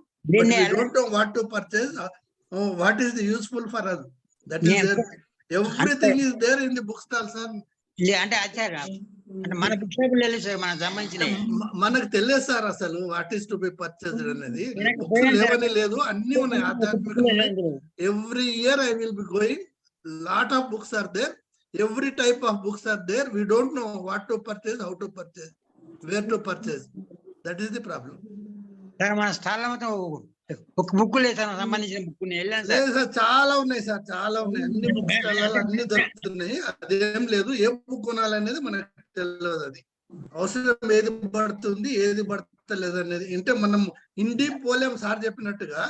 Don't know what to purchase, what is the useful for us, that is there, everything is there in the book stall sir. అంటే అంటే మన పుస్తకాలు లేదు సార్, మనకు సంబంధించిన మనకు తెలియదు సార్ అసలు what is to be purchase అనేది. బుక్స్ లేవని లేదు, అన్ని ఉన్నాయి, ఆధ్యాత్మిక. Every year I will be going, lot of books are there, every type of books are there. We don't know what to purchase, how to purchase, where to purchase. That is the problem. Sir మన స్థానం మొత్తం ఒక book లేదు sir, సంబంధించిన book వెళ్ళాను sir. చాలా ఉన్నాయి sir, చాలా ఉన్నాయి, అన్ని బుక్ స్టాల్లో అన్ని దొరుకుతున్నాయి. అదేం లేదు, ఏ బుక్ కొనాలనేది మనకు తెలియదు. అది అవసరం ఏది పడుతుంది ఏది పడతలేదు అనేది. అంటే మనం హిందీ పోలేం సార్ చెప్పినట్టుగా.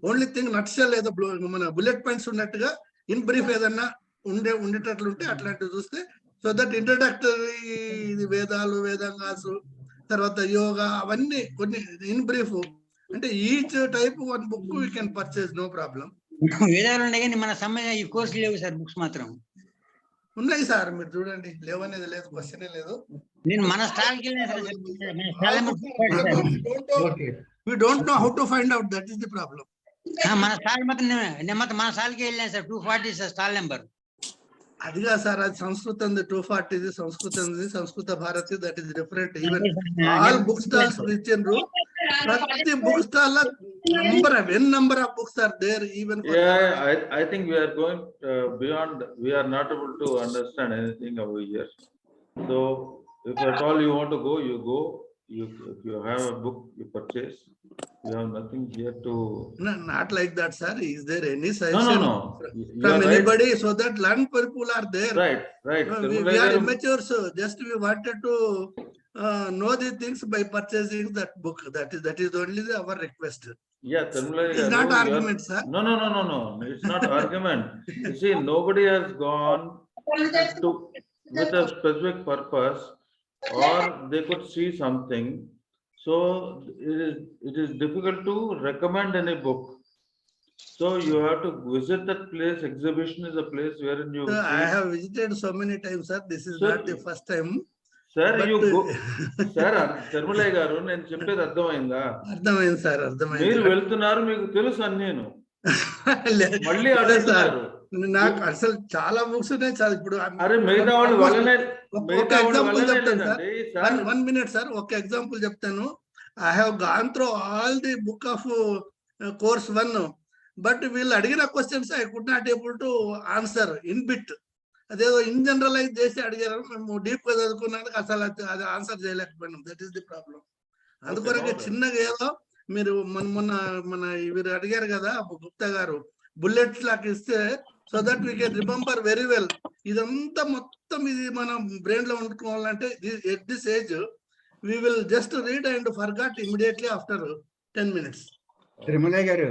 ఓన్లీ థింగ్ నట్షల్ ఏదో మన బుల్లెట్ పాయింట్స్ ఉన్నట్టుగా ఇన్ బ్రీఫ్ ఏదన్నా ఉండేటట్లుంటే అట్లాంటివి చూస్తే, సో దట్ ఇంట్రడక్టరీ వేదాలు, వేదాంగాసు, తర్వాత యోగా, అవన్నీ కొన్ని ఇన్ బ్రీఫ్. అంటే each type one book we can purchase, no problem. వేదాలు ఉన్నాయి కానీ మన సంబంధించిన ఈ కోర్సు లేవు సార్, బుక్స్ మాత్రం ఉన్నాయి సార్. మీరు చూడండి, లేవనేది లేదు, క్వశ్చనే లేదు. నేను మన స్టాల్కి we don't know how to find out, that is the problem. మన స్టాల్ మాత్రం మన స్టాల్కి వెళ్ళాను సార్, 240 సార్ స్టాల్ నెంబర్. అదిగా సార్, అది Sanskrit 240, Sanskrit Samskrita Bharati, that is different. Even all book stalls ఇచ్చిండ్రు, ప్రతి బుక్ స్టాల్ లో number of books are there, even for I think we are going beyond. We are not able to understand anything over here. So if at all you want to go, you go. If you have a book, you purchase. You have nothing here to. No, not like that, sir. Is there any suggestion from anybody, so that learned people are there? Right. We are amateurs. Just we wanted to know the things by purchasing that book. That is only our request. Yeah, it's not argument, sir. No. It's not argument. You see, nobody has gone to with a specific purpose, or they could see something. So it is difficult to recommend any book. So you have to visit that place. Exhibition is a place wherein you. Sir, I have visited so many times, sir. This is not the first time. Sir, you go. Sir, Termalai garu, నేను చెప్పేది అర్థమైందా? అర్థమైంది sir, అర్థమైంది. మీరు వెళ్తున్నారు, మీకు తెలుసు అని నేను మళ్ళీ అడుగుతున్నారు. నాకు అసలు చాలా బుక్స్ ఉన్నాయి సార్. ఇప్పుడు అరే మిగతా వాళ్ళు వాళ్ళనే ఒక ఎగ్జాంపుల్ చెప్తాను సార్, 1 minute సార్, ఒక ఎగ్జాంపుల్ చెప్తాను. I have gone through all the book of course 1, but వీళ్ళు అడిగిన questions I could not able to answer in bit. అదేదో ఇన్ జనరలైజ్ చేసి అడిగారు, మేము డీప్ గా చదువుకున్నందుకు అసలు అది ఆన్సర్ చేయలేకపోయినాం. That is the problem. అందుకొరకే చిన్నగా ఏదో మీరు మన వీరు అడిగారు కదా గుప్తా గారు, బుల్లెట్స్ లాగా ఇస్తే so that we can remember very well. ఇదంతా మొత్తం ఇది మనం బ్రెయిన్ లో ఉంటుకోవాలంటే at this age we will just read and forget immediately after 10 minutes. Tirumalayya గారు,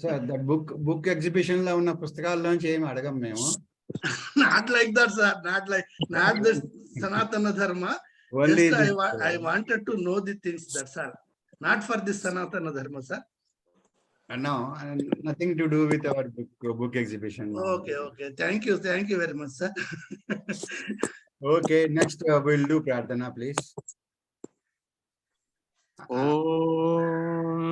సార్ దట్ బుక్ ఎగ్జిబిషన్ లో ఉన్న పుస్తకాల్లోంచి ఏమి అడగం మేము. Not like that, sir. Not this Sanatana Dharma. Only Just this, I wanted to know the things. That's all. Not for this Sanatana Dharma, sir. No, nothing to do with our book exhibition. Okay. Thank you very much, sir. Okay, next we'll do Pradhana, please. ఓం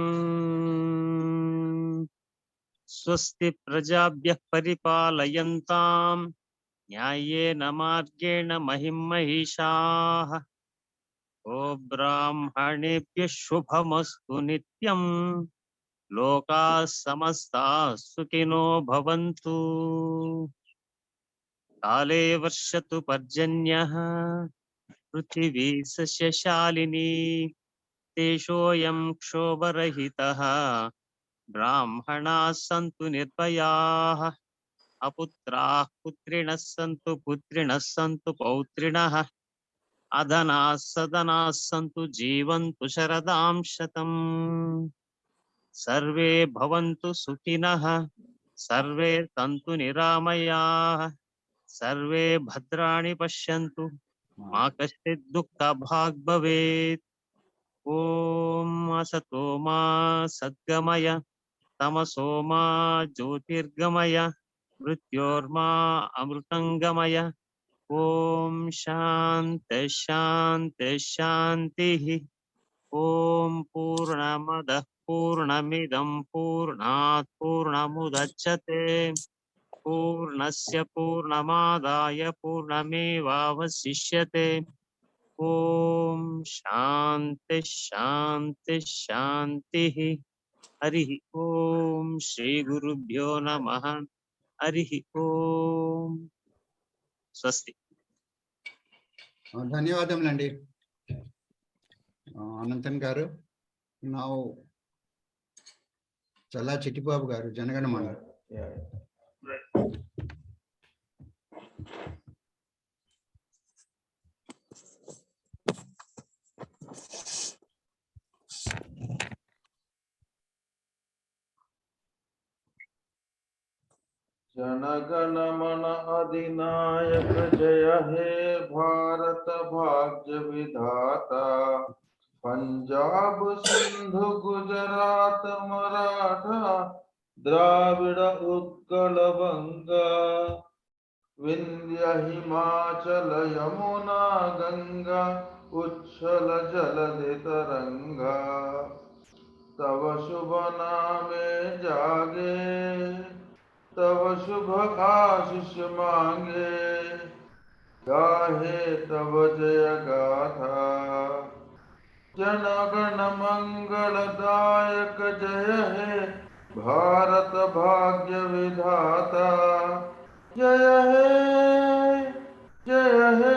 స్వస్తి ప్రజాభ్యః పరిపాలయంతాం న్యాయేన మార్గేణ మహిం మహిషాః. ఓ బ్రాహ్మణేభ్యః శుభమస్తు నిత్యం. లోకాః సమస్తాః సుఖినో భవంతు. కాలే వర్షతు పర్జన్యః పృథివీ సస్యశాలినీ. దేశోऽयं క్షోభరహితः. బ్రాహ్మణాः సంతు నిర్భయాः. అపుత్రాः పుత్రిణः సంతు పుత్రిణः సంతు పౌత్రిణः. అధనాः సధనాः సంతు జీవంతు శరదాం శతం. సర్వే భవంతు సుఖినః. సర్వే సంతు నిరామయాః. సర్వే భద్రాణి పశ్యంతు. మా కశ్చిత్ దుఃఖభాగ్ భవేత్. ఓం అసతో మా సద్గమయ తమసో మా జ్యోతిర్గమయ మృత్యోర్మా అమృతంగమయ. ఓం శాంతి శాంతి శాంతి. ఓం పూర్ణమదః పూర్ణమిదం పూర్ణాత్ పూర్ణముదచ్యతే పూర్ణస్య పూర్ణమాదాయ పూర్ణమేవావశిష్యతే. ఓం శాంతి శాంతి శాంతి. హరి ఓం శ్రీ గురుభ్యో నమః. హరి ఓం. స్వస్తి. ధన్యవాదములండి అనంతన్ గారు. నా చల్లా చిట్టిబాబు గారు, జనగణమన. जनगणमन अधिनायक जय हे भारत भाग्य विधाता. पंजाब सिंधु गुजरात मराठा द्राविड़ उत्कल बंगा. विंध्य हिमाचल यमुना गंगा उच्छल जलधि तरंगा. तव शुभ नामे जागे तव शुभ आशीष मांगे. गाहे तव जय गाथा जनगण मंगलदायक जय हे भारत भाग्य विधाता. जय हे जय हे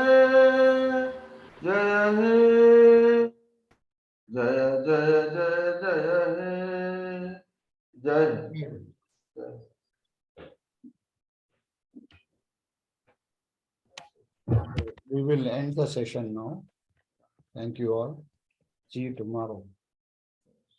जय हे जय जय जय जय हे जय. We will end the session now. Thank you all. See you tomorrow.